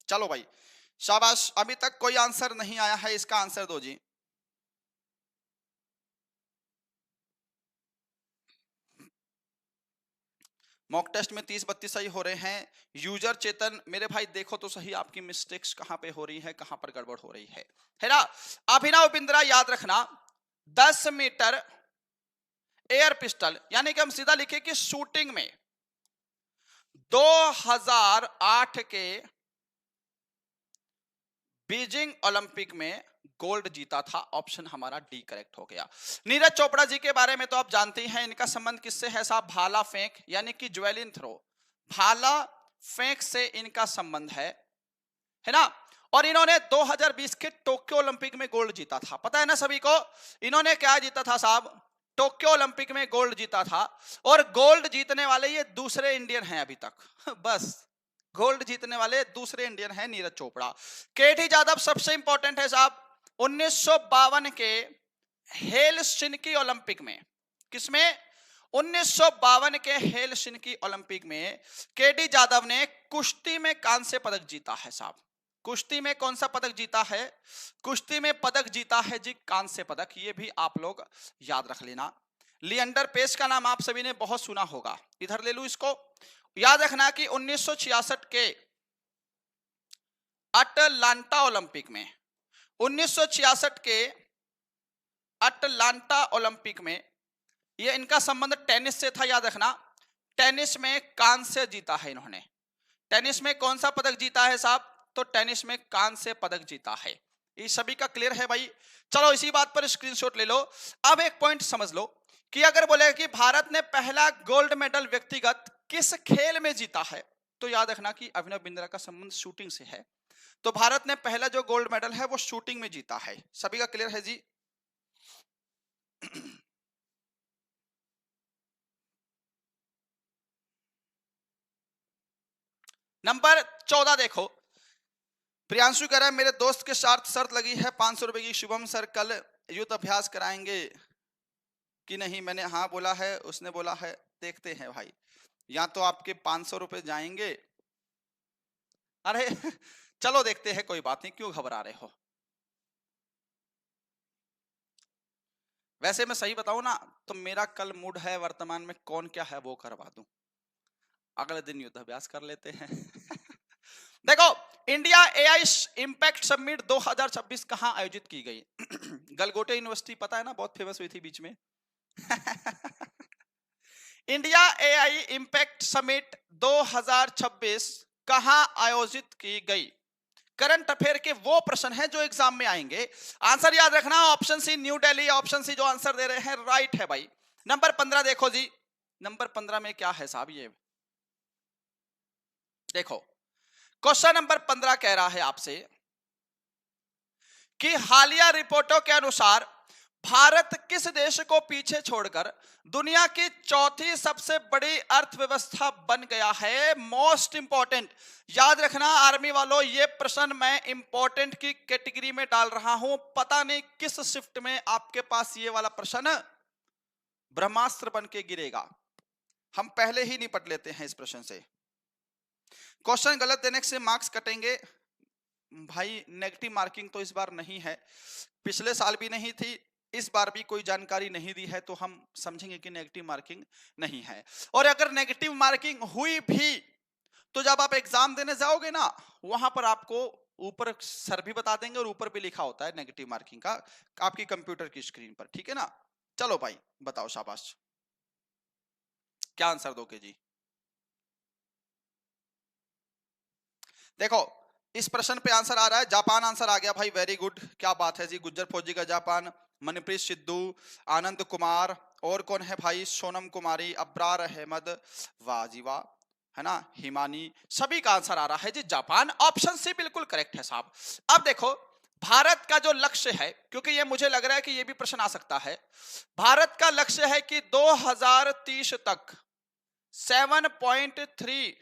चलो भाई शाबाश, अभी तक कोई आंसर नहीं आया है, इसका आंसर दो जी। मॉक टेस्ट में 30-32 सही हो रहे हैं। यूजर चेतन मेरे भाई देखो तो सही आपकी मिस्टेक्स कहां पे हो रही है, कहां पर गड़बड़ हो रही है ना। अभिनव बिंद्रा याद रखना, 10 मीटर एयर पिस्टल, यानी कि हम सीधा लिखे कि शूटिंग में 2008 के बीजिंग ओलंपिक में गोल्ड जीता था। ऑप्शन हमारा डी करेक्ट हो गया। नीरज चोपड़ा जी के बारे में तो आप जानते हैं, इनका संबंध किससे है साहब? भाला फेंक यानी कि ज्वेलिन थ्रो, भाला फेंक से इनका संबंध है ना। और इन्होंने 2020 के टोक्यो ओलंपिक में गोल्ड जीता था, पता है ना सभी को। इन्होंने क्या जीता था साहब? टोक्यो ओलंपिक में गोल्ड जीता था। और गोल्ड जीतने वाले ये दूसरे इंडियन हैं अभी तक बस गोल्ड जीतने वाले दूसरे इंडियन है नीरज चोपड़ा। केटी जाधव सबसे इंपॉर्टेंट है साहब, 1952 के हेलसिंकी ओलंपिक में, किसमें, 1952 के हेलसिंकी ओलंपिक में केटी जाधव ने कुश्ती में कांस्य पदक जीता है साहब। कुश्ती में कौन सा पदक जीता है, कुश्ती में पदक जीता है जी कांस्य पदक, ये भी आप लोग याद रख लेना। लिएंडर पेस का नाम आप सभी ने बहुत सुना होगा, इधर ले लू इसको, याद रखना कि 1966 के अटलांटा ओलंपिक में, 1966 के अटलांटा ओलंपिक में, ये इनका संबंध टेनिस से था, याद रखना। टेनिस में कांस्य जीता है इन्होंने। टेनिस में कौन सा पदक जीता है साहब, तो टेनिस में कांस्य पदक जीता है। ये सभी का क्लियर है भाई। चलो इसी बात पर स्क्रीनशॉट ले लो। अब एक पॉइंट समझ लो कि अगर बोले कि भारत ने पहला गोल्ड मेडल व्यक्तिगत किस खेल में जीता है, तो याद रखना कि अभिनव बिंद्रा का संबंध शूटिंग से है। तो भारत ने पहला जो गोल्ड मेडल है वो शूटिंग में जीता है। सभी का क्लियर है जी। नंबर 14 देखो, प्रियांशु कह रहा है मेरे दोस्त के साथ शर्त लगी है 500 रुपए की, शुभम सर कल युद्ध अभ्यास कराएंगे कि नहीं। मैंने हाँ बोला है, उसने बोला है, देखते हैं भाई, या तो आपके 500 रुपए जाएंगे, अरे चलो देखते हैं, कोई बात नहीं, क्यों घबरा रहे हो। वैसे मैं सही बताऊं ना तो मेरा कल मूड है वर्तमान में कौन क्या है वो करवा दूं, अगले दिन युद्ध अभ्यास कर लेते हैं। देखो, इंडिया एआई इंपैक्ट समिट 2026 कहां आयोजित की गई? गलगोटे यूनिवर्सिटी, पता है ना, बहुत फेमस हुई थी बीच में। इंडिया एआई इंपैक्ट समिट 2026 कहां आयोजित की गई? करंट अफेयर के वो प्रश्न हैं जो एग्जाम में आएंगे। आंसर याद रखना, option C New Delhi, option C जो आंसर दे रहे हैं राइट है भाई। नंबर 15 देखो जी, नंबर 15 में क्या है साहब, ये देखो, क्वेश्चन नंबर 15 कह रहा है आपसे कि हालिया रिपोर्टों के अनुसार भारत किस देश को पीछे छोड़कर दुनिया की चौथी सबसे बड़ी अर्थव्यवस्था बन गया है? मोस्ट इंपॉर्टेंट, याद रखना आर्मी वालों, ये प्रश्न मैं इंपॉर्टेंट की कैटेगरी में डाल रहा हूं। पता नहीं किस शिफ्ट में आपके पास ये वाला प्रश्न ब्रह्मास्त्र बन के गिरेगा। हम पहले ही निपट लेते हैं इस प्रश्न से। क्वेश्चन गलत देने से मार्क्स कटेंगे भाई। नेगेटिव मार्किंग तो इस बार नहीं है, पिछले साल भी नहीं थी, इस बार भी कोई जानकारी नहीं दी है, तो हम समझेंगे कि नेगेटिव मार्किंग नहीं है। और अगर नेगेटिव मार्किंग हुई भी तो जब आप एग्जाम देने जाओगे ना, वहां पर आपको ऊपर सर भी बता देंगे और ऊपर भी लिखा होता है नेगेटिव मार्किंग का आपकी कंप्यूटर की स्क्रीन पर, ठीक है ना। चलो भाई बताओ, शाबाश, क्या आंसर दोगे जी? देखो, इस प्रश्न पे आंसर आ रहा है जापान, आंसर आ गया भाई, वेरी गुड, क्या बात है जी। गुज्जर फौजी का जापान, मनप्रीत सिद्धू, आनंद कुमार, और कौन है भाई, सोनम कुमारी, अब्रार अहमद, वाह जी वाह, है ना, हिमानी, सभी का आंसर आ रहा है जी जापान। ऑप्शन सी बिल्कुल करेक्ट है साहब। अब देखो, भारत का जो लक्ष्य है, क्योंकि ये मुझे लग रहा है कि ये भी प्रश्न आ सकता है, भारत का लक्ष्य है कि 2030 तक 7.3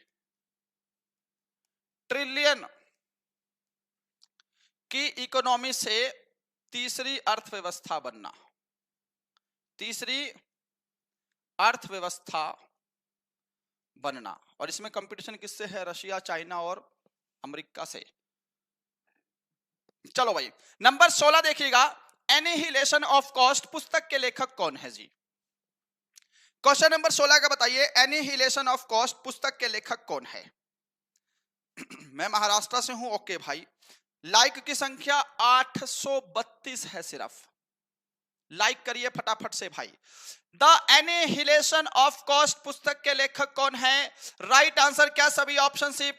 ट्रिलियन की इकोनॉमी से तीसरी अर्थव्यवस्था बनना, तीसरी अर्थव्यवस्था बनना। और इसमें कंपटीशन किससे है? रशिया, चाइना और अमेरिका से। चलो भाई, नंबर 16 देखिएगा, एनिहिलेशन ऑफ कॉस्ट पुस्तक के लेखक कौन है जी? क्वेश्चन नंबर 16 का बताइए, एनिहिलेशन ऑफ कॉस्ट पुस्तक के लेखक कौन है? मैं महाराष्ट्र से हूं, ओके भाई। लाइक की संख्या 832 है सिर्फ, लाइक करिए फटाफट से भाई। द एनिहिलेशन ऑफ कॉस्ट पुस्तक के लेखक कौन है? राइट आंसर क्या सभी option C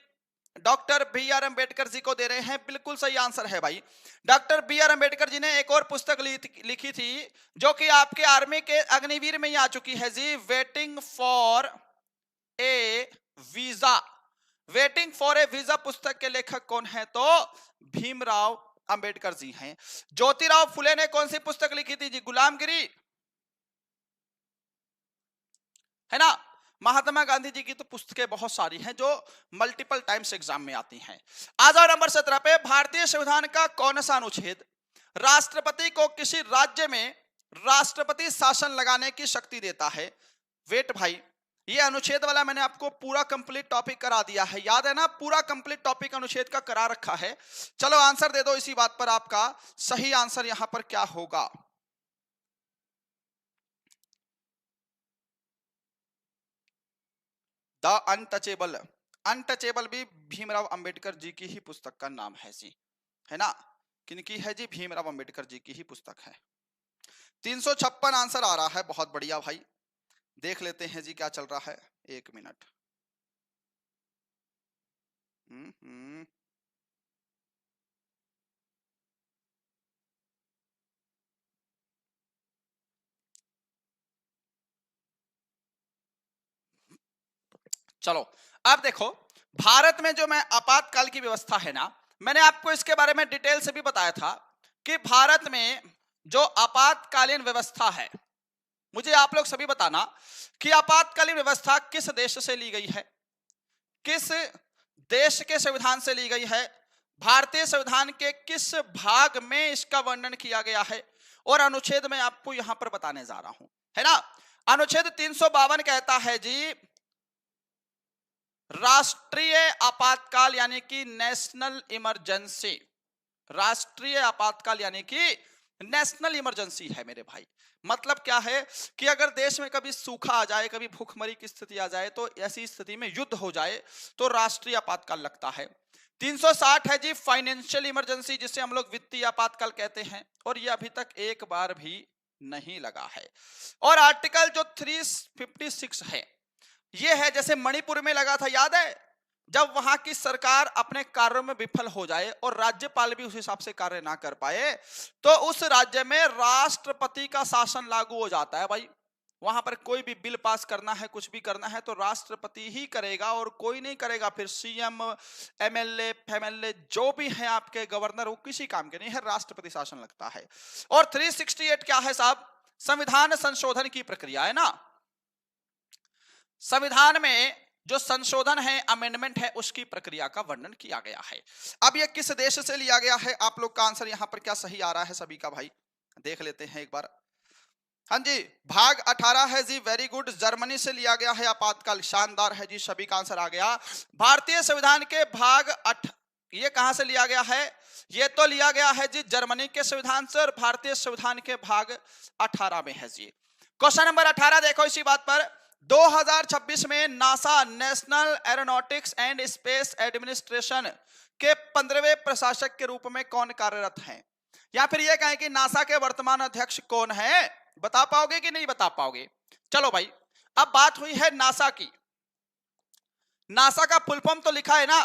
doctor B R Ambedkar ji को दे रहे हैं? बिल्कुल सही आंसर है भाई। Doctor B R Ambedkar ji ने एक और पुस्तक लिखी थी जो कि आपके आर्मी के अग्निवीर में ही आ चुकी है जी, waiting for a visa. Waiting for a visa पुस्तक के लेखक कौन है? तो भीमराव अंबेडकर जी हैं। ज्योतिराव फुले ने कौन सी पुस्तक लिखी थी जी? गुलामगिरी, है ना। महात्मा गांधी जी की तो पुस्तकें बहुत सारी हैं जो मल्टीपल टाइम्स एग्जाम में आती हैं। आ जाओ नंबर 17 पे, भारतीय संविधान का कौन सा अनुच्छेद राष्ट्रपति को किसी राज्य में राष्ट्रपति शासन लगाने की शक्ति देता है? वेट भाई, ये अनुच्छेद वाला मैंने आपको पूरा कंप्लीट टॉपिक करा दिया है, याद है ना? पूरा कंप्लीट टॉपिक अनुच्छेद का करा रखा है। चलो आंसर दे दो इसी बात पर, आपका सही आंसर यहां पर क्या होगा? The untouchable. अनटचेबल भी भीमराव अंबेडकर जी की ही पुस्तक का नाम है जी, है ना? किनकी है जी? भीमराव अंबेडकर जी की ही पुस्तक है। 356 आंसर आ रहा है, बहुत बढ़िया भाई। देख लेते हैं जी क्या चल रहा है, 1 मिनट। चलो अब देखो, भारत में जो मैं आपातकाल की व्यवस्था है ना, मैंने आपको इसके बारे में डिटेल से भी बताया था कि भारत में जो आपातकालीन व्यवस्था है, मुझे आप लोग सभी बताना कि आपातकालीन व्यवस्था किस देश से ली गई है, किस देश के संविधान से ली गई है, भारतीय संविधान के किस भाग में इसका वर्णन किया गया है, और अनुच्छेद में आपको यहां पर बताने जा रहा हूं, है ना? अनुच्छेद 352 कहता है जी, राष्ट्रीय आपातकाल यानी कि नेशनल इमरजेंसी। राष्ट्रीय आपातकाल यानी कि नेशनल इमरजेंसी है मेरे भाई। मतलब क्या है कि अगर देश में कभी सूखा आ जाए, कभी भूखमरी की स्थिति आ जाए, तो ऐसी स्थिति में युद्ध हो जाए तो राष्ट्रीय आपातकाल लगता है। 360 है जी फाइनेंशियल इमरजेंसी, जिसे हम लोग वित्तीय आपातकाल कहते हैं, और यह अभी तक एक बार भी नहीं लगा है। और आर्टिकल जो 356 है, ये है जैसे मणिपुर में लगा था, याद है? जब वहां की सरकार अपने कार्यों में विफल हो जाए और राज्यपाल भी उस हिसाब से कार्य ना कर पाए, तो उस राज्य में राष्ट्रपति का शासन लागू हो जाता है भाई। वहां पर कोई भी बिल पास करना है, कुछ भी करना है, तो राष्ट्रपति ही करेगा और कोई नहीं करेगा। फिर सीएम, एमएलए, फेमएलए जो भी है आपके गवर्नर, वो किसी काम के नहीं है, राष्ट्रपति शासन लगता है। और 368 क्या है साहब? संविधान संशोधन की प्रक्रिया है ना। संविधान में जो संशोधन है, अमेंडमेंट है, उसकी प्रक्रिया का वर्णन किया गया है। अब यह किस देश से लिया गया है? आप लोग का आंसर यहां पर क्या सही आ रहा है सभी का भाई? देख लेते हैं एक बार। हाँ जी, भाग 18 है जी, वेरी गुड, जर्मनी से लिया गया है आपातकाल। शानदार है जी, सभी का आंसर आ गया। भारतीय संविधान के भाग 8 ये कहां से लिया गया है? ये तो लिया गया है जी जर्मनी के संविधान से, और भारतीय संविधान के भाग 18 में है जी। क्वेश्चन नंबर 18 देखो इसी बात पर। 2026 में NASA, national aeronautics and space administration के 15वें प्रशासक के रूप में कौन कार्यरत हैं? या फिर यह कहें कि नासा के वर्तमान अध्यक्ष कौन है? बता पाओगे कि नहीं बता पाओगे? चलो भाई, अब बात हुई है नासा की। नासा का फुल फॉर्म तो लिखा है ना,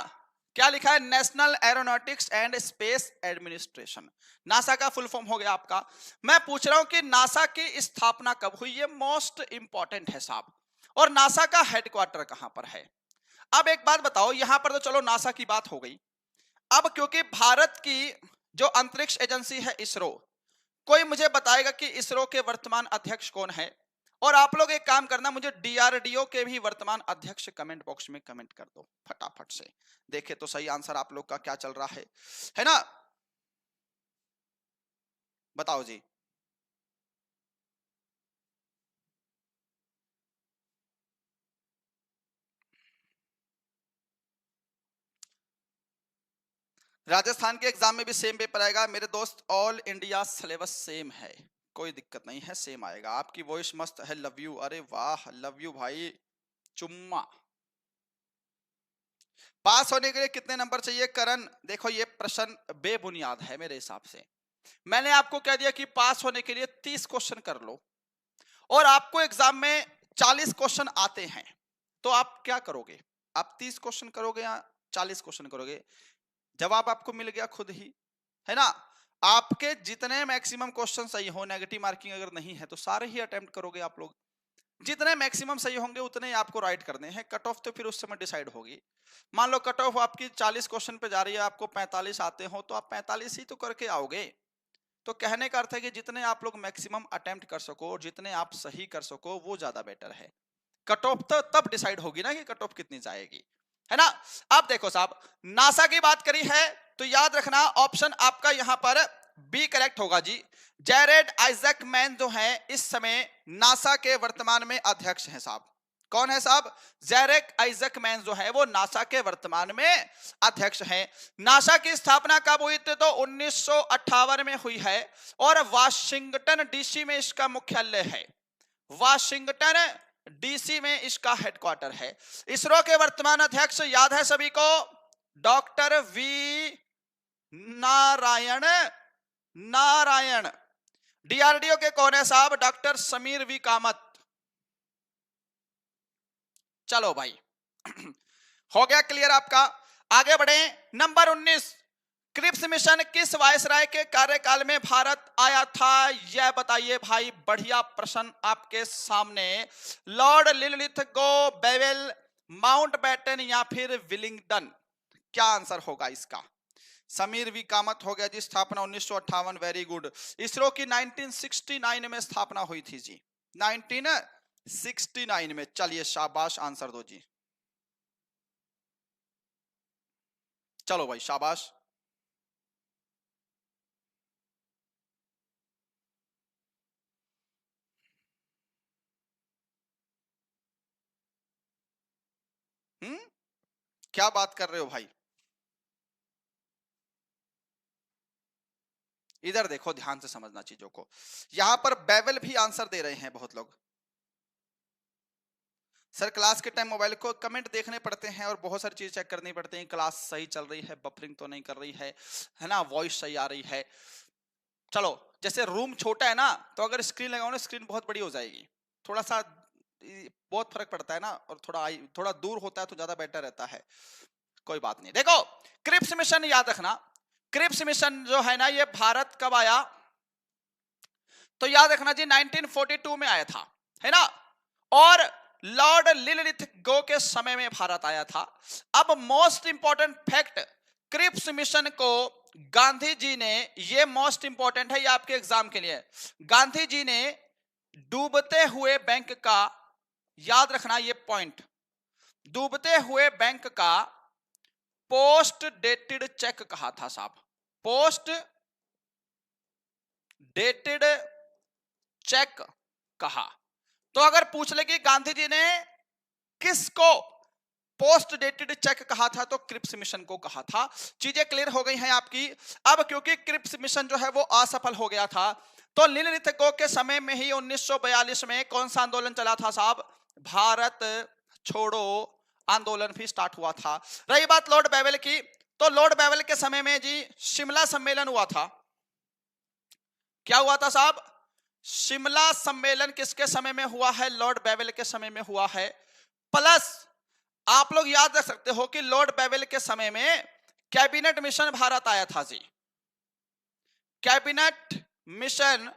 क्या लिखा है? National aeronautics and space administration. NASA का फुल फॉर्म हो गया आपका। मैं पूछ रहा हूं कि नासा की स्थापना कब हुई? ये मोस्ट इंपॉर्टेंट है साहब। और नासा का हेडक्वार्टर कहां पर है? अब एक बात बताओ, यहां पर तो चलो नासा की बात हो गई। अब क्योंकि भारत की जो अंतरिक्ष एजेंसी है इसरो, कोई मुझे बताएगा कि इसरो के वर्तमान अध्यक्ष कौन है? और आप लोग एक काम करना, मुझे डीआरडीओ के भी वर्तमान अध्यक्ष कमेंट बॉक्स में कमेंट कर दो फटाफट से। देखे तो सही आंसर आप लोग का क्या चल रहा है ना? बताओ जी। राजस्थान के एग्जाम में भी सेम पेपर आएगा मेरे दोस्त। ऑल इंडिया सिलेबस सेम है, कोई दिक्कत नहीं है, सेम आएगा। आपकी वॉइस मस्त है, लव यू। अरे वाह, लव यू भाई, चुम्मा। पास होने के लिए कितने नंबर चाहिए करण? देखो ये प्रश्न बेबुनियाद है मेरे हिसाब से। मैंने आपको कह दिया कि पास होने के लिए 30 क्वेश्चन कर लो, और आपको एग्जाम में 40 क्वेश्चन आते हैं, तो आप क्या करोगे? आप 30 क्वेश्चन करोगे या 40 क्वेश्चन करोगे? जवाब आपको मिल गया खुद ही, है ना? आपके जितने मैक्सिमम क्वेश्चन सही हो, नेगेटिव मार्किंग अगर नहीं है तो सारे ही अटेम्प्ट करोगे आप लोग। जितने मैक्सिमम सही होंगे उतने ही आपको राइट करने हैं। कट ऑफ तो फिर उस समय डिसाइड होगी। मान लो कट ऑफ आपकी 40 क्वेश्चन पे जा रही है, आपको 45 आते हो, तो आप 45 ही तो करके आओगे। तो कहने का अर्थ है कि जितने आप लोग मैक्सिमम अटेम्प्ट कर सको और जितने आप सही कर सको वो ज्यादा बेटर है। कट ऑफ तो तब डिसाइड होगी ना कि कट ऑफ कितनी जाएगी, है ना। अब देखो साहब, नासा की बात करी है तो याद रखना ऑप्शन आपका यहां पर बी करेक्ट होगा जी। जैरेड आइजैकमैन जो है इस समय नासा के वर्तमान में अध्यक्ष हैं साहब। कौन है साहब? जैरेड आइजैकमैन जो है वो नासा के वर्तमान में अध्यक्ष हैं। नासा की स्थापना कब हुई थी? तो 1958 में हुई है और वाशिंगटन डीसी में इसका मुख्यालय है। वाशिंगटन डीसी में इसका हेडक्वार्टर है। इसरो के वर्तमान अध्यक्ष याद है सभी को? Doctor V Narayan Narayan. DRDO के कौन है साहब? Doctor Samir V Kamat. चलो भाई हो गया क्लियर आपका। आगे बढ़े। नंबर 19, क्रिप्स मिशन किस वायसराय के कार्यकाल में भारत आया था? यह बताइए भाई, बढ़िया प्रश्न आपके सामने। लॉर्ड लिलिथगो, बेवेल, माउंटबेटन या फिर विलिंगडन? क्या आंसर होगा इसका? समीर वी कामत हो गया जी। स्थापना 1958, वेरी गुड। इसरो की 1969 में स्थापना हुई थी जी, 1969 में। चलिए शाबाश, आंसर दो जी। चलो भाई शाबाश। क्या बात कर रहे हो भाई? इधर देखो, ध्यान से समझना चीजों को। यहां पर बेवेल भी आंसर दे रहे हैं बहुत लोग। सर क्लास के टाइम मोबाइल को कमेंट देखने पड़ते हैं और बहुत सारी चीज चेक करनी पड़ती है। क्लास सही चल रही है, बफरिंग तो नहीं कर रही है ना, वॉइस सही आ रही है। चलो, जैसे रूम छोटा है ना, तो अगर स्क्रीन लगाओ ना, स्क्रीन बहुत बड़ी हो जाएगी। थोड़ा सा बहुत फर्क पड़ता है ना, और थोड़ा दूर होता है तो ज्यादा बेटर रहता है। कोई बात नहीं। देखो, क्रिप्स मिशन याद रखना। क्रिप्स मिशन जो है ना, ये भारत कब आया? तो याद रखना जी 1942 में आया था, है ना। और लॉर्ड लिलिथगो के समय में भारत आया था। अब most important fact, Cripps mission को गांधी जी ने, ये मोस्ट इंपॉर्टेंट है, ये आपके एग्जाम के लिए, गांधी जी ने डूबते हुए बैंक का, याद रखना ये पॉइंट, डूबते हुए बैंक का पोस्ट डेटेड चेक कहा था साहब। पोस्ट डेटेड चेक कहा। तो अगर पूछ ले कि गांधी जी ने किसको पोस्ट डेटेड चेक कहा था, तो क्रिप्स मिशन को कहा था। चीजें क्लियर हो गई हैं आपकी। अब क्योंकि क्रिप्स मिशन जो है वो असफल हो गया था, तो लिलिथगो के समय में ही 1942 में कौन सा आंदोलन चला था साहब? भारत छोड़ो आंदोलन भी स्टार्ट हुआ था। रही बात लॉर्ड बेवेल की, तो लॉर्ड बेवेल के समय में जी शिमला सम्मेलन हुआ था। क्या हुआ था साहब? शिमला सम्मेलन किसके समय में हुआ है? लॉर्ड बेवेल के समय में हुआ है। प्लस आप लोग याद रख सकते हो कि लॉर्ड बेवेल के समय में कैबिनेट मिशन भारत आया था जी। कैबिनेट मिशन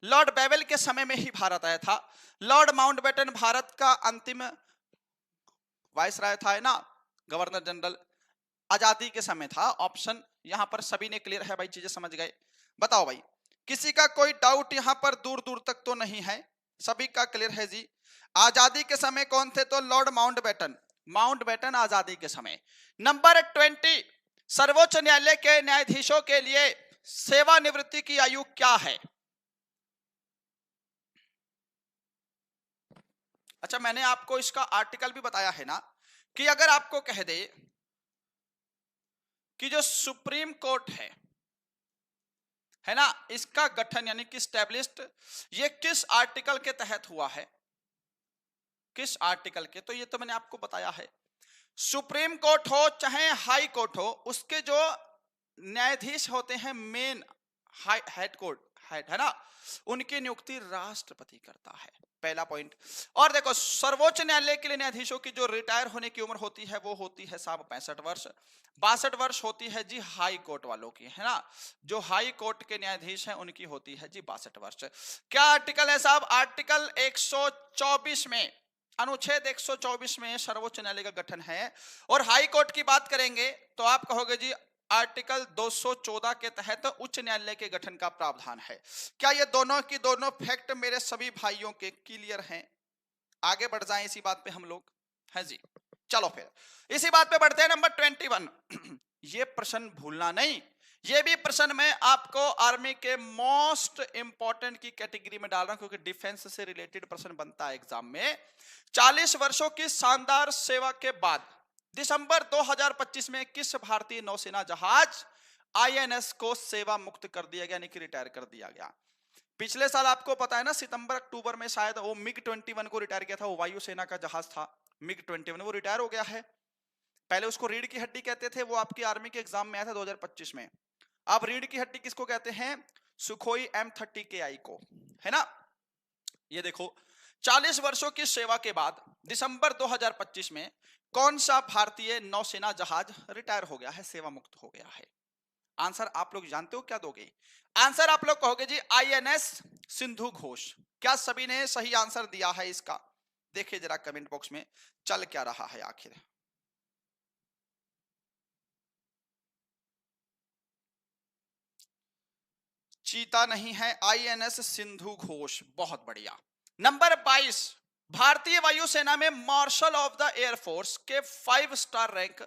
लॉर्ड बेवेल के समय में ही भारत आया था। लॉर्ड माउंटबेटन भारत का अंतिम वाइसराय था, है ना, गवर्नर जनरल। आजादी के समय था। ऑप्शन यहां पर सभी ने क्लियर है भाई, चीजें समझ गए? बताओ भाई, किसी का कोई डाउट यहां पर दूर दूर तक तो नहीं है? सभी का क्लियर है जी। आजादी के समय कौन थे? तो लॉर्ड माउंटबेटन। माउंटबेटन आजादी के समय। नंबर 20, सर्वोच्च न्यायालय के न्यायाधीशों के लिए सेवानिवृत्ति की आयु क्या है? अच्छा, मैंने आपको इसका आर्टिकल भी बताया है ना, कि अगर आपको कह दे कि जो सुप्रीम कोर्ट है ना, इसका गठन यानी कि स्टैब्लिश्ड, ये किस आर्टिकल के तहत हुआ है? किस आर्टिकल के? तो ये तो मैंने आपको बताया है। सुप्रीम कोर्ट हो चाहे हाई कोर्ट हो, उसके जो न्यायाधीश होते हैं, मेन हेड कोर्ट हेड, है ना, उनकी नियुक्ति राष्ट्रपति करता है। पहला पॉइंट। और देखो, सर्वोच्च न्यायालय के लिए न्यायाधीशों की जो रिटायर होने की उम्र होती है वो होती है साहब 65 वर्ष। 62 वर्ष होती है जी हाई कोर्ट वालों की, है ना। जो हाई कोर्ट के न्यायाधीश हैं उनकी होती है जी 62 वर्ष। क्या आर्टिकल है साहब? आर्टिकल 124 में, अनुच्छेद 124 में सर्वोच्च न्यायालय का गठन है। और हाई कोर्ट की बात करेंगे तो आप कहोगे जी आर्टिकल 214 के तहत उच्च न्यायालय के गठन का प्रावधान है। क्या ये दोनों की दोनों फैक्ट मेरे सभी भाइयों के क्लियर हैं? आगे बढ़ जाएं इसी बात पे हम लोग, है जी। चलो फिर इसी बात पे बढ़ते हैं। नंबर 21 ये प्रश्न भूलना नहीं, ये भी प्रश्न मैं आपको आर्मी के मोस्ट इंपॉर्टेंट की कैटेगरी में डाल रहा हूं, क्योंकि डिफेंस से रिलेटेड प्रश्न बनता है एग्जाम में। 40 वर्षों की शानदार सेवा के बाद दिसंबर 2025 में किस भारतीय नौसेना जहाज आईएनएस को सेवा मुक्त कर दिया गया, यानी कि रिटायर कर दिया गया? पिछले साल आपको पता है ना, सितंबर अक्टूबर में शायद वो मिग 21 को रिटायर किया था। वो वायुसेना का जहाज था मिग 21, वो रिटायर हो गया है। पहले उसको रीढ़ की हड्डी कहते थे, वो आपकी आर्मी के एग्जाम में आया था 2025 में। अब रीढ़ की हड्डी किसको कहते हैं? सुखोई M30KI को, है ना। ये देखो 40 वर्षों की सेवा के बाद दिसंबर 2025 में कौन सा भारतीय नौसेना जहाज रिटायर हो गया है, सेवा मुक्त हो गया है? आंसर आप लोग जानते हो, क्या दोगे? आंसर आप लोग कहोगे जी INS सिंधु घोष। क्या सभी ने सही आंसर दिया है इसका? देखिए जरा कमेंट बॉक्स में चल क्या रहा है आखिर। चीता नहीं है, INS सिंधु घोष, बहुत बढ़िया। नंबर 22 भारतीय वायुसेना में मार्शल ऑफ द एयरफोर्स के 5 स्टार रैंक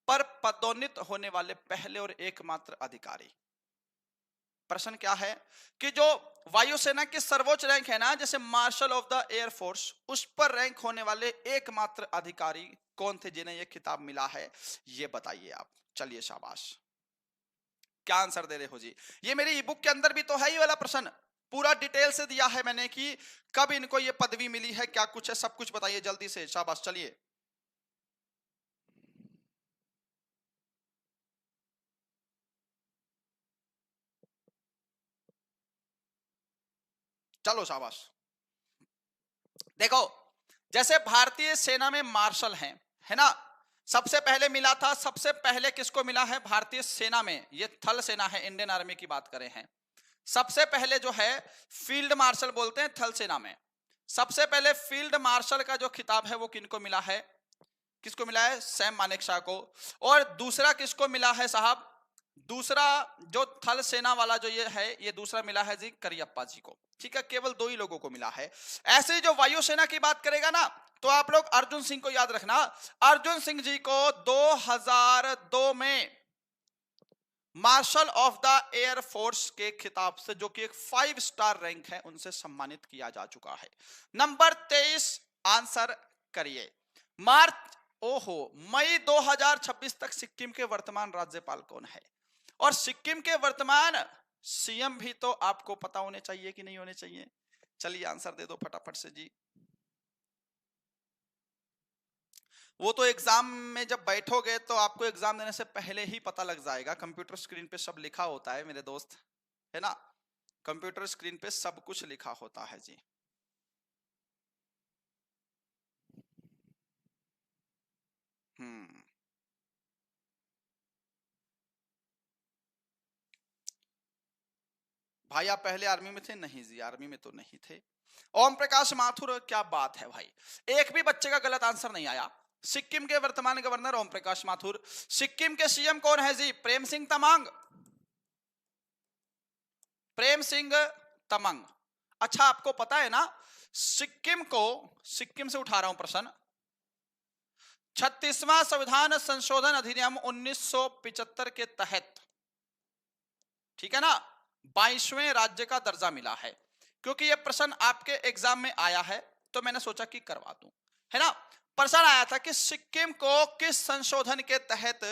पर पदोन्नत होने वाले पहले और एकमात्र अधिकारी। प्रश्न क्या है कि जो वायुसेना की सर्वोच्च रैंक है ना, जैसे मार्शल ऑफ द एयरफोर्स, उस पर रैंक होने वाले एकमात्र अधिकारी कौन थे जिन्हें यह खिताब मिला है, ये बताइए आप। चलिए शाबाश, क्या आंसर दे रहे हो जी? ये मेरी ई बुक के अंदर भी तो है ये वाला प्रश्न, पूरा डिटेल से दिया है मैंने कि कब इनको ये पदवी मिली है, क्या कुछ है, सब कुछ बताइए जल्दी से, शाबाश। चलिए चलो शाबाश। देखो जैसे भारतीय सेना में मार्शल हैं, है ना, सबसे पहले मिला था, सबसे पहले किसको मिला है भारतीय सेना में? ये थल सेना है, इंडियन आर्मी की बात करें हैं। सबसे पहले जो है फील्ड मार्शल बोलते हैं थल सेना में। सबसे पहले फील्ड मार्शल का जो खिताब है वो किनको मिला है? किसको मिला है? सैम मानेकशॉ को। और दूसरा किसको मिला है साहब? दूसरा जो थल सेना वाला जो ये है, ये दूसरा मिला है जी करियप्पा जी को। ठीक है, केवल 2 ही लोगों को मिला है। ऐसे ही जो वायुसेना की बात करेगा ना, तो आप लोग अर्जुन सिंह को याद रखना। अर्जुन सिंह जी को 2002 में marshal of the air force के खिताब से, जो कि एक 5 स्टार रैंक है, उनसे सम्मानित किया जा चुका है। नंबर 23 आंसर करिए। मई 2026 तक सिक्किम के वर्तमान राज्यपाल कौन है? और सिक्किम के वर्तमान सीएम भी तो आपको पता होने चाहिए कि नहीं होने चाहिए? चलिए आंसर दे दो फटाफट से जी। वो तो एग्जाम में जब बैठोगे तो आपको एग्जाम देने से पहले ही पता लग जाएगा, कंप्यूटर स्क्रीन पे सब लिखा होता है मेरे दोस्त, है ना। कंप्यूटर स्क्रीन पे सब कुछ लिखा होता है जी। भाई आप पहले आर्मी में थे? नहीं जी, आर्मी में तो नहीं थे। ओम प्रकाश माथुर, क्या बात है भाई, एक भी बच्चे का गलत आंसर नहीं आया। सिक्किम के वर्तमान गवर्नर ओम प्रकाश माथुर। सिक्किम के सीएम कौन है जी? प्रेम सिंह तमांग। प्रेम सिंह तमांग। अच्छा आपको पता है ना, सिक्किम से उठा रहा हूं प्रश्न, 36वां संविधान संशोधन अधिनियम 1975 के तहत, ठीक है ना, 22वें राज्य का दर्जा मिला है। क्योंकि यह प्रश्न आपके एग्जाम में आया है तो मैंने सोचा कि करवा दूं, है ना। प्रश्न आया था कि सिक्किम को किस संशोधन के तहत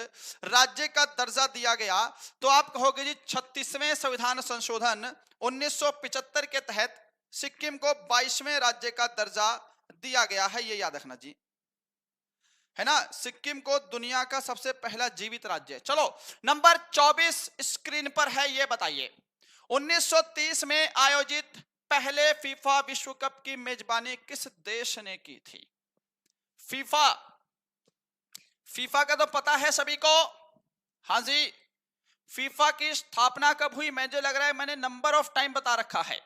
राज्य का दर्जा दिया गया, तो आप कहोगे जी 36वें संविधान संशोधन 1975 के तहत सिक्किम को 22वें राज्य का दर्जा दिया गया है, ये याद रखना जी, है ना। सिक्किम को दुनिया का सबसे पहला जीवित राज्य। चलो नंबर 24 स्क्रीन पर है, ये बताइए 1930 में आयोजित पहले फीफा विश्व कप की मेजबानी किस देश ने की थी? फीफा का तो पता है सभी को, हाँ जी। फीफा की स्थापना कब हुई? मुझे लग रहा है मैंने नंबर ऑफ टाइम बता रखा है।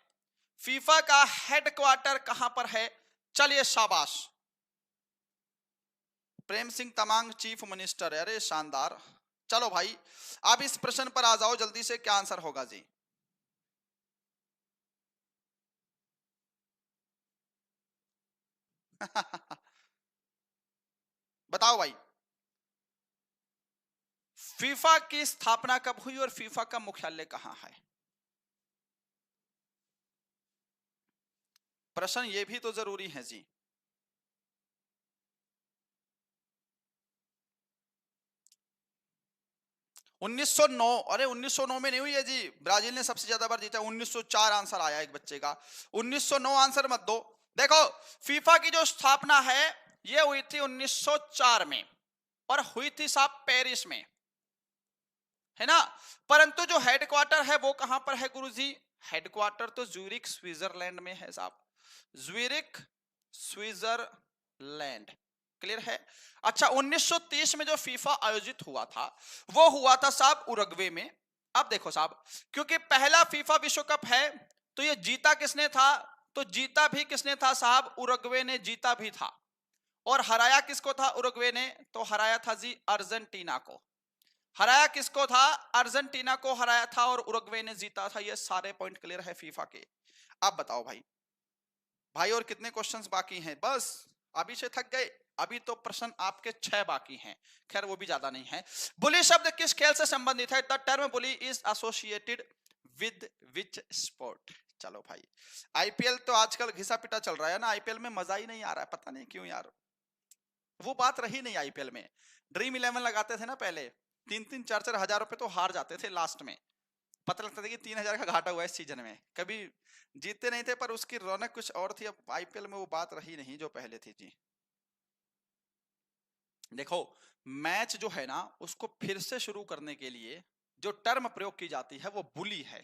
फीफा का हेडक्वार्टर कहां पर है? चलिए शाबाश, प्रेम सिंह तमांग चीफ मिनिस्टर। अरे शानदार। चलो भाई अब इस प्रश्न पर आ जाओ जल्दी से, क्या आंसर होगा जी? बताओ भाई, फीफा की स्थापना कब हुई और फीफा का मुख्यालय कहां है? प्रश्न ये भी तो जरूरी है जी। 1909, अरे 1909 में नहीं हुई है जी, ब्राजील ने सबसे ज्यादा बार जीता। 1904 आंसर आया एक बच्चे का, 1909 आंसर मत दो। देखो, फीफा की जो स्थापना है ये हुई थी 1904 में, और हुई थी साहब पेरिस में, है ना। परंतु जो हेडक्वार्टर है वो कहां पर है गुरुजी? हेडक्वार्टर तो ज्यूरिख स्विट्जरलैंड में है साहब, ज्यूरिख स्विट्जरलैंड। क्लियर है? अच्छा, 1930 में जो फीफा आयोजित हुआ था वो हुआ था साहब उरुग्वे में। अब देखो साहब, क्योंकि पहला फीफा विश्व कप है तो ये जीता किसने था? तो जीता भी किसने था साहब? उरुग्वे ने जीता भी था। और हराया किसको था उरुग्वे ने? तो हराया था जी अर्जेंटीना को। हराया किसको था? अर्जेंटीना को हराया था, और उरुग्वे ने जीता था। ये सारे पॉइंट क्लियर है फीफा के। अब बताओ भाई, भाई और कितने क्वेश्चंस बाकी हैं? बस अभी से थक गए? अभी तो प्रश्न आपके 6 बाकी हैं, खैर वो भी ज्यादा नहीं है। बुली शब्द किस खेल से संबंधित है? The term bully is associated with which sport? चलो भाई, आईपीएल तो आजकल घिसा पिटा चल रहा है ना, आईपीएल में मजा ही नहीं आ रहा है, पता नहीं क्यों यार। वो बात रही नहीं आईपीएल में। ड्रीम 11 लगाते थे ना पहले, 3-3 4-4 हजार रुपए तो हार जाते थे लास्ट में, पता लगता था कि 3,000 का घाटा हुआ है इस सीजन में। कभी जीतते नहीं थे पर उसकी रौनक कुछ और थी। अब आईपीएल में वो बात रही नहीं जो पहले थी जी। देखो, मैच जो है ना उसको फिर से शुरू करने के लिए जो टर्म प्रयोग की जाती है वो बुली है,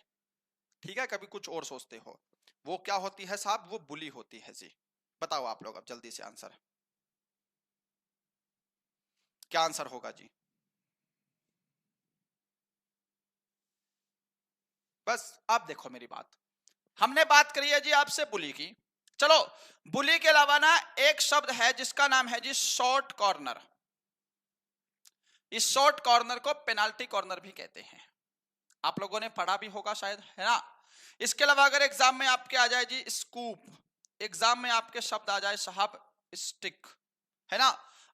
ठीक है। कभी कुछ और सोचते हो, वो क्या होती है साहब? वो बुली होती है जी। बताओ आप लोग अब जल्दी से आंसर, क्या आंसर होगा जी? बस आप देखो मेरी बात, हमने बात करी है जी आपसे बुली की। चलो, बुली के अलावा ना एक शब्द है जिसका नाम है जी शॉर्ट कॉर्नर। इस शॉर्ट कॉर्नर को पेनाल्टी कॉर्नर भी कहते हैं, आप लोगों ने पढ़ा भी होगा शायद, है ना। इसके अलावा अगर एग्जाम में आपके आ जाए जी स्कूप, एग्जाम में आपके शब्द आ जाए साहब स्टिक, है ना,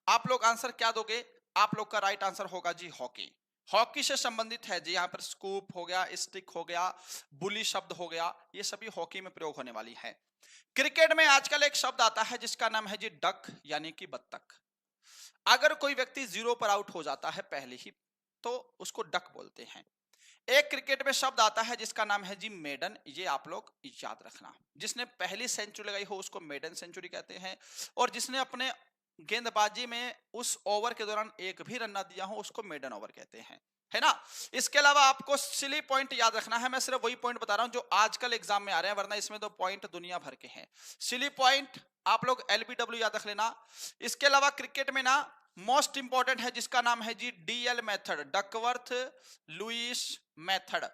आप लोग आंसर क्या दोगे? आप लोग का राइट आंसर होगा जी हॉकी। हॉकी से संबंधित है जी, यहाँ पर स्कूप हो गया, स्टिक हो गया, बुली शब्द हो गया, ये सभी हॉकी में प्रयोग होने वाली है। क्रिकेट में आजकल एक शब्द आता है जिसका नाम है जी डक, यानी कि बत्तख। अगर कोई व्यक्ति 0 पर आउट हो जाता है पहले ही तो उसको डक बोलते हैं। एक क्रिकेट में शब्द आता है जिसका नाम है जी मेडन, ये आप लोग याद रखना। जिसने पहली सेंचुरी लगाई हो उसको मेडन सेंचुरी कहते हैं, और जिसने अपने गेंदबाजी में उस ओवर के दौरान एक भी रन ना दिया हो उसको मेडन ओवर कहते हैं, है ना। इसके अलावा आपको सिली पॉइंट याद रखना है, मैं सिर्फ वही पॉइंट बता रहा हूं जो आजकल एग्जाम में आ रहे हैं, वरना इसमें तो पॉइंट दुनिया भर के हैं। सिली पॉइंट आप लोग एलबीडब्ल्यू याद रख लेना। इसके अलावा क्रिकेट में ना मोस्ट इंपॉर्टेंट है जिसका नाम है जी DL method, Duckworth Lewis method.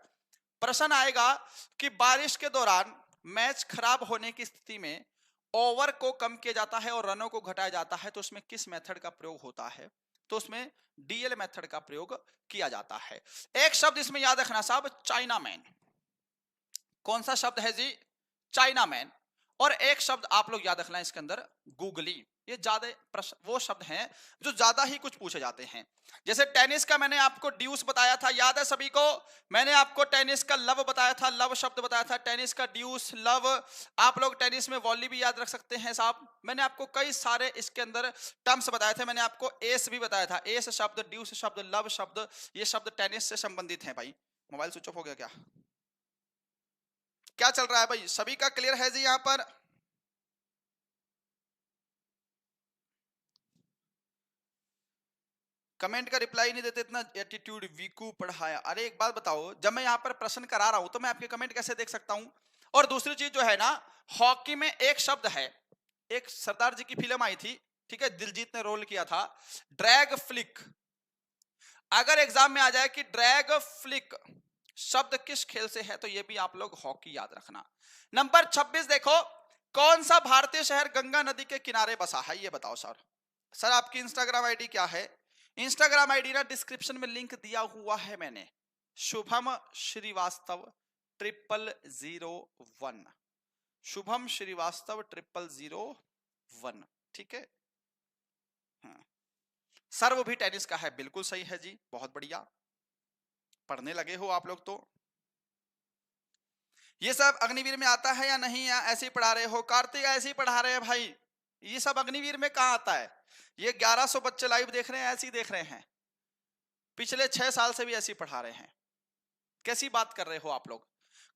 प्रश्न आएगा कि बारिश के दौरान मैच खराब होने की स्थिति में ओवर को कम किया जाता है और रनों को घटाया जाता है, तो उसमें किस मेथड का प्रयोग होता है? तो उसमें डीएल मेथड का प्रयोग किया जाता है। एक शब्द इसमें याद रखना साहब, चाइना मैन। कौन सा शब्द है जी? China man. और एक शब्द आप लोग याद रखना इसके अंदर, गूगली। ये ज्यादा प्रश्न वो शब्द हैं जो ज्यादा ही कुछ पूछे जाते हैं। जैसे टेनिस का मैंने आपको ड्यूस बताया था, याद है सभी को? मैंने आपको टेनिस का लव बताया था, लव शब्द बताया था, टेनिस का ड्यूस लव। आप लोग टेनिस में वॉली भी याद रख सकते हैं साहब। मैंने आपको कई सारे इसके अंदर टर्म्स बताए थे, मैंने आपको एस भी बताया था, एस शब्द, ड्यूस शब्द, लव शब्द, ये शब्द टेनिस से संबंधित है। भाई मोबाइल स्विच ऑफ हो गया क्या? क्या चल रहा है भाई? सभी का क्लियर है जी यहाँ पर? कमेंट का रिप्लाई नहीं देते, इतना एटीट्यूड वीकू पढ़ाया। अरे एक बात बताओ, जब मैं यहाँ पर प्रश्न करा रहा हूं तो मैं आपके कमेंट कैसे देख सकता हूं? और दूसरी चीज जो है ना, हॉकी में एक शब्द है, एक सरदार जी की फिल्म आई थी, ठीक है, दिलजीत ने रोल किया था, ड्रैग फ्लिक। अगर एग्जाम में आ जाए कि ड्रैग फ्लिक शब्द किस खेल से है तो ये भी आप लोग हॉकी याद रखना। नंबर 26 देखो, कौन सा भारतीय शहर गंगा नदी के किनारे बसा है? ये बताओ सर। सर आपकी इंस्टाग्राम आईडी क्या है? इंस्टाग्राम आईडी ना डिस्क्रिप्शन में लिंक दिया हुआ है मैंने, शुभम श्रीवास्तव 0001, शुभम श्रीवास्तव 0001। ठीक है। हाँ। सर्व भी टेनिस का है, बिल्कुल सही है जी, बहुत बढ़िया, पढ़ने लगे हो आप लोग तो। ये सब अग्निवीर में आता है या नहीं, या ऐसे ही पढ़ा रहे हो? कार्तिक ऐसे ही पढ़ा रहे हैं भाई, ये सब अग्निवीर में कहाँ आता है? ये 1100 बच्चे लाइव देख रहे हैं, ऐसे ही देख रहे हैं, पिछले 6 साल से भी ऐसे ही पढ़ा रहे हैं। कैसी बात कर रहे हो आप लोग?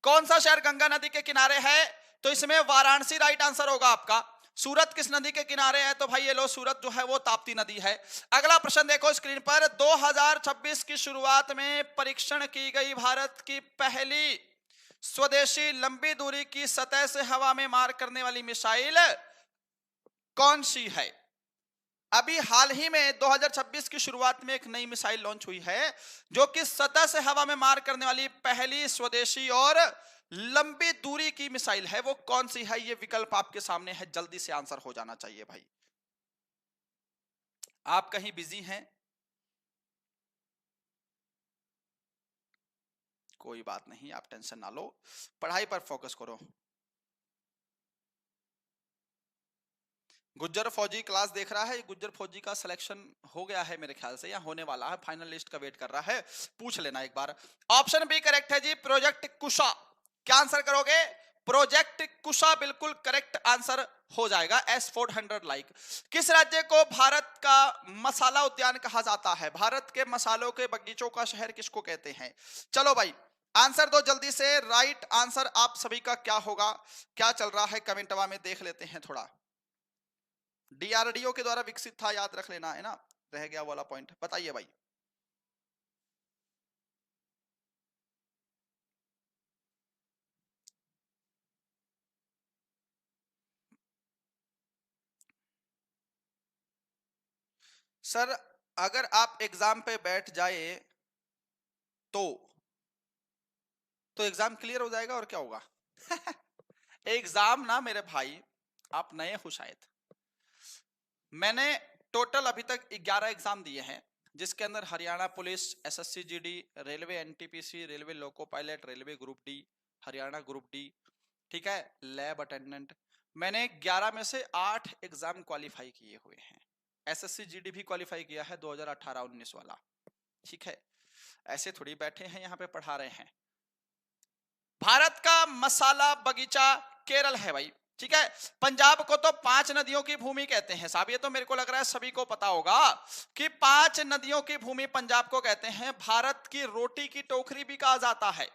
कौन सा शहर गंगा नदी के किनारे है? तो इसमें वाराणसी राइट आंसर होगा आपका। सूरत किस नदी के किनारे है? तो भाई ये लो, सूरत जो है वो ताप्ती नदी है। अगला प्रश्न देखो स्क्रीन पर। 2026 की शुरुआत में परीक्षण की गई भारत की पहली स्वदेशी लंबी दूरी की सतह से हवा में मार करने वाली मिसाइल कौन सी है? अभी हाल ही में 2026 की शुरुआत में एक नई मिसाइल लॉन्च हुई है जो कि सतह से हवा में मार करने वाली पहली स्वदेशी और लंबी दूरी की मिसाइल है। वो कौन सी है? ये विकल्प आपके सामने है, जल्दी से आंसर हो जाना चाहिए भाई। आप कहीं बिजी हैं? कोई बात नहीं, आप टेंशन ना लो, पढ़ाई पर फोकस करो। गुज्जर फौजी क्लास देख रहा है, गुज्जर फौजी का सिलेक्शन हो गया है मेरे ख्याल से, या होने वाला है, फाइनल लिस्ट का वेट कर रहा है, पूछ लेना एक बार। ऑप्शन बी करेक्ट है जी, प्रोजेक्ट कुशा। क्या आंसर करोगे? प्रोजेक्ट कुशा बिल्कुल करेक्ट आंसर हो जाएगा। S-400 like. किस राज्य को भारत का मसाला उद्यान कहा जाता है? भारत के मसालों के बगीचों का शहर किसको कहते हैं? चलो भाई आंसर दो जल्दी से। राइट आंसर आप सभी का क्या होगा, क्या चल रहा है कमेंटवा में देख लेते हैं थोड़ा। DRDO के द्वारा विकसित था, याद रख लेना है ना, रह गया वाला पॉइंट। बताइए भाई। सर अगर आप एग्जाम पे बैठ जाए तो एग्जाम क्लियर हो जाएगा और क्या होगा? एग्जाम ना मेरे भाई, आप नए हो शायद, मैंने टोटल अभी तक 11 एग्जाम दिए हैं, जिसके अंदर Haryana police, SSC GD, railway NTPC, railway loco pilot, railway group D, Haryana group D, ठीक है, लैब अटेंडेंट, मैंने 11 में से 8 एग्जाम क्वालिफाई किए हुए हैं। SSC GD भी क्वालिफाई किया है 2018-19 वाला, ठीक है। ऐसे थोड़ी बैठे हैं यहाँ पे पढ़ा रहे हैं। भारत का मसाला बगीचा केरल है भाई, ठीक है। पंजाब को तो 5 नदियों की भूमि कहते हैं साहब, ये तो मेरे को लग रहा है सभी को पता होगा कि 5 नदियों की भूमि पंजाब को कहते हैं। भारत की रोटी की टोकरी भी कहा जाता है,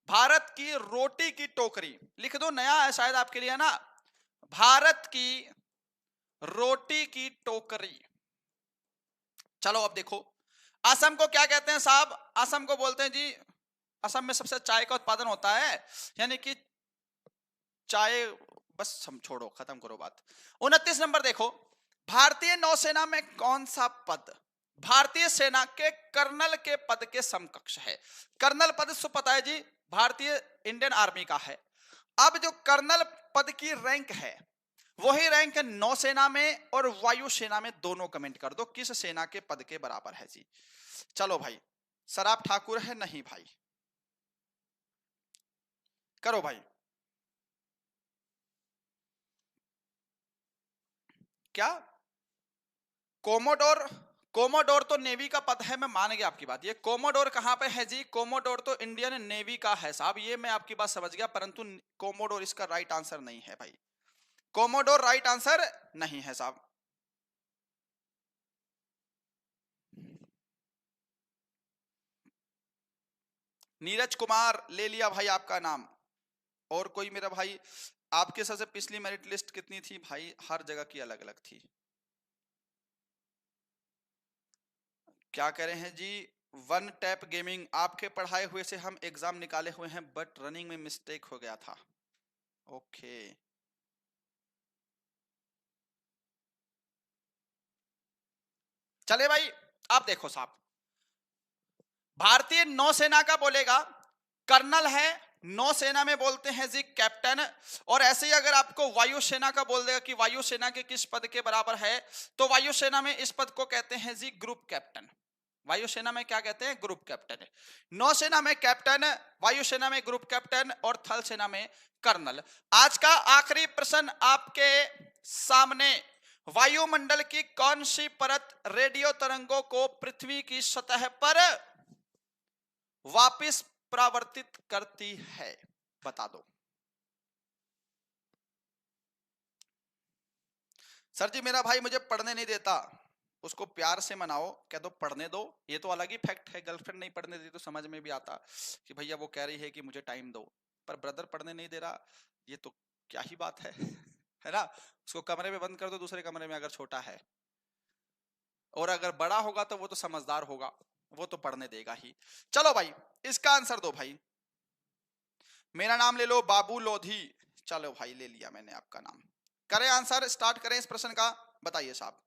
भारत की रोटी की टोकरी, लिख दो, नया है शायद आपके लिए ना, भारत की रोटी की टोकरी। चलो अब देखो, असम को क्या कहते हैं साहब? असम को बोलते हैं जी, असम में सबसे चाय का उत्पादन होता है, यानी कि चाय, बस हम छोड़ो, खत्म करो बात। 29 नंबर देखो, भारतीय नौसेना में कौन सा पद भारतीय सेना के कर्नल के पद के समकक्ष है? कर्नल पद सो पता है जी, भारतीय इंडियन आर्मी का है। अब जो कर्नल पद की रैंक है वही रैंक नौसेना में और वायुसेना में, दोनों कमेंट कर दो किस सेना के पद के बराबर है जी। चलो भाई, सराब ठाकुर है? नहीं भाई, करो भाई। क्या कोमोडोर? कोमोडोर तो नेवी का पद है, मैं मान गया आपकी बात। ये कोमोडोर कहां पे है जी? कोमोडोर तो इंडियन नेवी का है साहब, ये मैं आपकी बात समझ गया, परंतु कोमोडोर इसका राइट आंसर नहीं है भाई, कोमोडोर राइट आंसर नहीं है साहब। नीरज कुमार ले लिया भाई आपका नाम। और कोई मेरा भाई, आपके सबसे पिछली मेरिट लिस्ट कितनी थी भाई? हर जगह की अलग अलग थी। क्या कह रहे हैं जी? वन टैप गेमिंग, आपके पढ़ाए हुए से हम एग्जाम निकाले हुए हैं, बट रनिंग में मिस्टेक हो गया था। ओके, चले भाई। आप देखो साहब, भारतीय नौसेना का बोलेगा कर्नल है, नौसेना में बोलते हैं जी कैप्टन, और ऐसे ही अगर आपको वायुसेना का बोल देगा कि वायुसेना के किस पद के बराबर है, तो वायुसेना में इस पद को कहते हैं जी ग्रुप कैप्टन। वायुसेना में क्या कहते हैं? Group captain. नौसेना में कैप्टन, वायुसेना में ग्रुप कैप्टन, और थल सेना में कर्नल। आज का आखिरी प्रश्न आपके सामने, वायुमंडल की कौन सी परत रेडियो तरंगों को पृथ्वी की सतह पर वापस परावर्तित करती है? बता दो। सर जी मेरा भाई मुझे पढ़ने नहीं देता, उसको प्यार से मनाओ, कह दो पढ़ने दो, ये तो अलग ही फैक्ट है। गर्लफ्रेंड नहीं पढ़ने देती तो समझ में भी आता कि भैया वो कह रही है कि मुझे टाइम दो, पर ब्रदर पढ़ने नहीं दे रहा, ये तो क्या ही बात है है ना? उसको कमरे में बंद कर दो, दूसरे कमरे में, अगर छोटा है, और अगर बड़ा होगा तो वो तो समझदार होगा, वो तो पढ़ने देगा ही। चलो भाई इसका आंसर दो भाई। मेरा नाम ले लो, बाबू लोधी। चलो भाई ले लिया मैंने आपका नाम। करें आंसर, स्टार्ट करें इस प्रश्न का, बताइए साहब।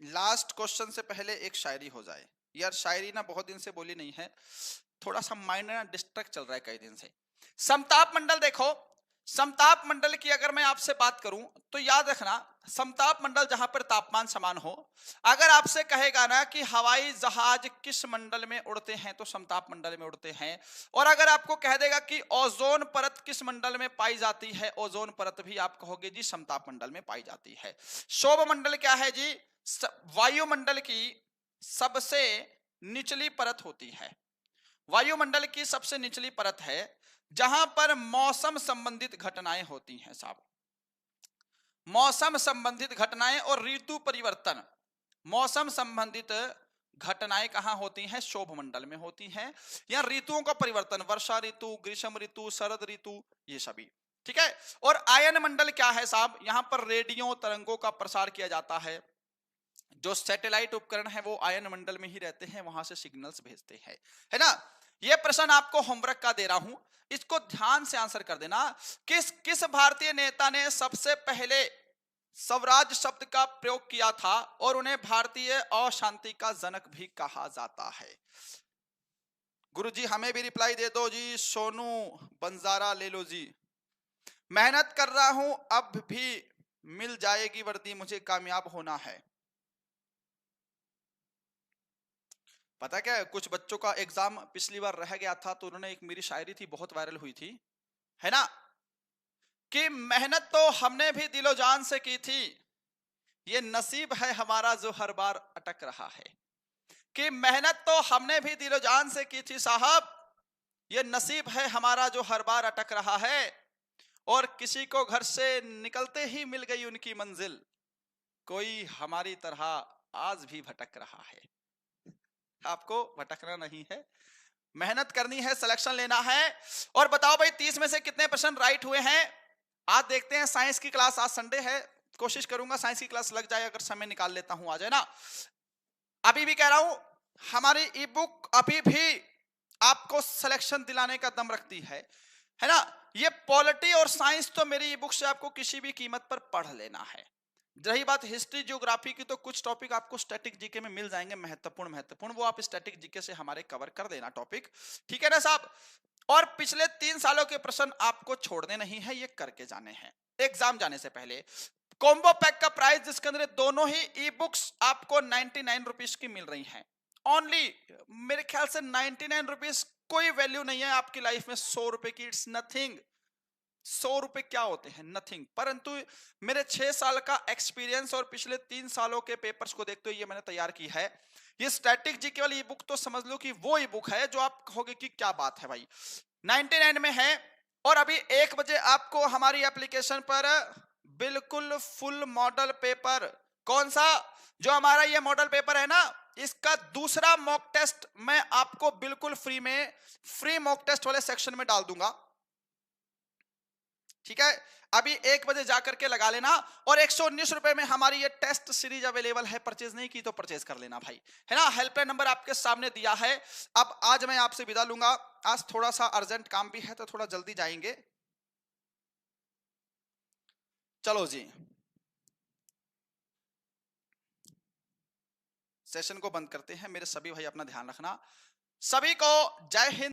लास्ट क्वेश्चन से पहले एक शायरी हो जाए यार। शायरी ना बहुत दिन से बोली नहीं है, थोड़ा सा माइंड ना डिस्ट्रैक्ट चल रहा है कई दिन से। समताप मंडल देखो, समताप मंडल की अगर मैं आपसे बात करूं तो याद रखना, समताप मंडल जहां पर तापमान समान हो। अगर आपसे कहेगा ना कि हवाई जहाज किस मंडल में उड़ते हैं, तो समताप मंडल में उड़ते हैं। और अगर आपको कह देगा कि ओजोन परत किस मंडल में पाई जाती है, ओजोन परत भी आप कहोगे जी समताप मंडल में पाई जाती है। शोभ मंडल क्या है जी? वायुमंडल की सबसे निचली परत होती है। वायुमंडल की सबसे निचली परत है जहां पर मौसम संबंधित घटनाएं होती हैं साहब। मौसम संबंधित घटनाएं और ऋतु परिवर्तन, मौसम संबंधित घटनाएं कहां होती हैं? शोभ मंडल में होती हैं। या ऋतुओं का परिवर्तन, वर्षा ऋतु, ग्रीष्म ऋतु, शरद ऋतु, ये सभी, ठीक है। और आयन मंडल क्या है साहब? यहां पर रेडियो तरंगों का प्रसार किया जाता है। जो सैटेलाइट उपकरण है वो आयन मंडल में ही रहते हैं, वहां से सिग्नल्स भेजते हैं, है ना? ये प्रश्न आपको होमवर्क का दे रहा हूं, इसको ध्यान से आंसर कर देना। किस किस भारतीय नेता ने सबसे पहले स्वराज शब्द का प्रयोग किया था और उन्हें भारतीय अशांति का जनक भी कहा जाता है? गुरुजी हमें भी रिप्लाई दे दो जी। सोनू बंजारा ले लो जी। मेहनत कर रहा हूं, अब भी मिल जाएगी वर्दी, मुझे कामयाब होना है। पता क्या है, कुछ बच्चों का एग्जाम पिछली बार रह गया था, तो उन्होंने एक मेरी शायरी थी, बहुत वायरल हुई थी, है ना, कि मेहनत तो हमने भी दिलो जान से की थी, ये नसीब है हमारा जो हर बार अटक रहा है। कि मेहनत तो हमने भी दिलो जान से की थी साहब, ये नसीब है हमारा जो हर बार अटक रहा है। और किसी को घर से निकलते ही मिल गई उनकी मंजिल, कोई हमारी तरह आज भी भटक रहा है। आपको भटकना नहीं है, मेहनत करनी है, सिलेक्शन लेना है। और बताओ भाई 30 में से कितने परसेंट राइट हुए हैं? आज देखते हैं साइंस की क्लास, आज संडे है, कोशिश करूंगा साइंस की क्लास लग जाए, अगर समय निकाल लेता हूं आ जाए ना। अभी भी कह रहा हूं, हमारी ई बुक अभी भी आपको सिलेक्शन दिलाने का दम रखती है ना। ये पॉलिटी और साइंस तो मेरी ई बुक से आपको किसी भी कीमत पर पढ़ लेना है। रही बात हिस्ट्री ज्योग्राफी की, तो कुछ टॉपिक आपको स्टैटिक जीके में मिल जाएंगे, महत्वपूर्ण, वो आप स्टैटिक जीके से हमारे कवर कर देना टॉपिक, ठीक है ना साहब। और पिछले 3 सालों के प्रश्न आपको छोड़ने नहीं है, ये करके जाने हैं एग्जाम जाने से पहले। कॉम्बो पैक का प्राइस, जिसके अंदर दोनों ही ई बुक्स आपको 99 रुपीज की मिल रही हैं ओनली। मेरे ख्याल से 99 रुपीज कोई वैल्यू नहीं है आपकी लाइफ में, 100 रुपए की इट्स नथिंग। 100 रुपए क्या होते हैं? नथिंग। परंतु मेरे 6 साल का एक्सपीरियंस और पिछले 3 सालों के पेपर्स को देखते हुए ये मैंने तैयार की है। ये स्टैटिक जीके वाली ई बुक तो समझ लो कि वो ई बुक है जो आप कहोगे कि क्या बात है भाई, 99 में है। और अभी 1 बजे आपको हमारी एप्लीकेशन पर बिल्कुल फुल मॉडल पेपर, कौन सा? जो हमारा ये मॉडल पेपर है ना, इसका दूसरा मॉक टेस्ट मैं आपको बिल्कुल फ्री में, फ्री मॉक टेस्ट वाले सेक्शन में डाल दूंगा, ठीक है। अभी 1 बजे जाकर के लगा लेना। और 119 रुपए में हमारी ये टेस्ट सीरीज अवेलेबल है, परचेज नहीं की तो परचेज कर लेना भाई, है ना। हेल्पलाइन नंबर आपके सामने दिया है। अब आज मैं आपसे विदा लूंगा, आज थोड़ा सा अर्जेंट काम भी है तो थोड़ा जल्दी जाएंगे। चलो जी, सेशन को बंद करते हैं। मेरे सभी भाई अपना ध्यान रखना। सभी को जय हिंद।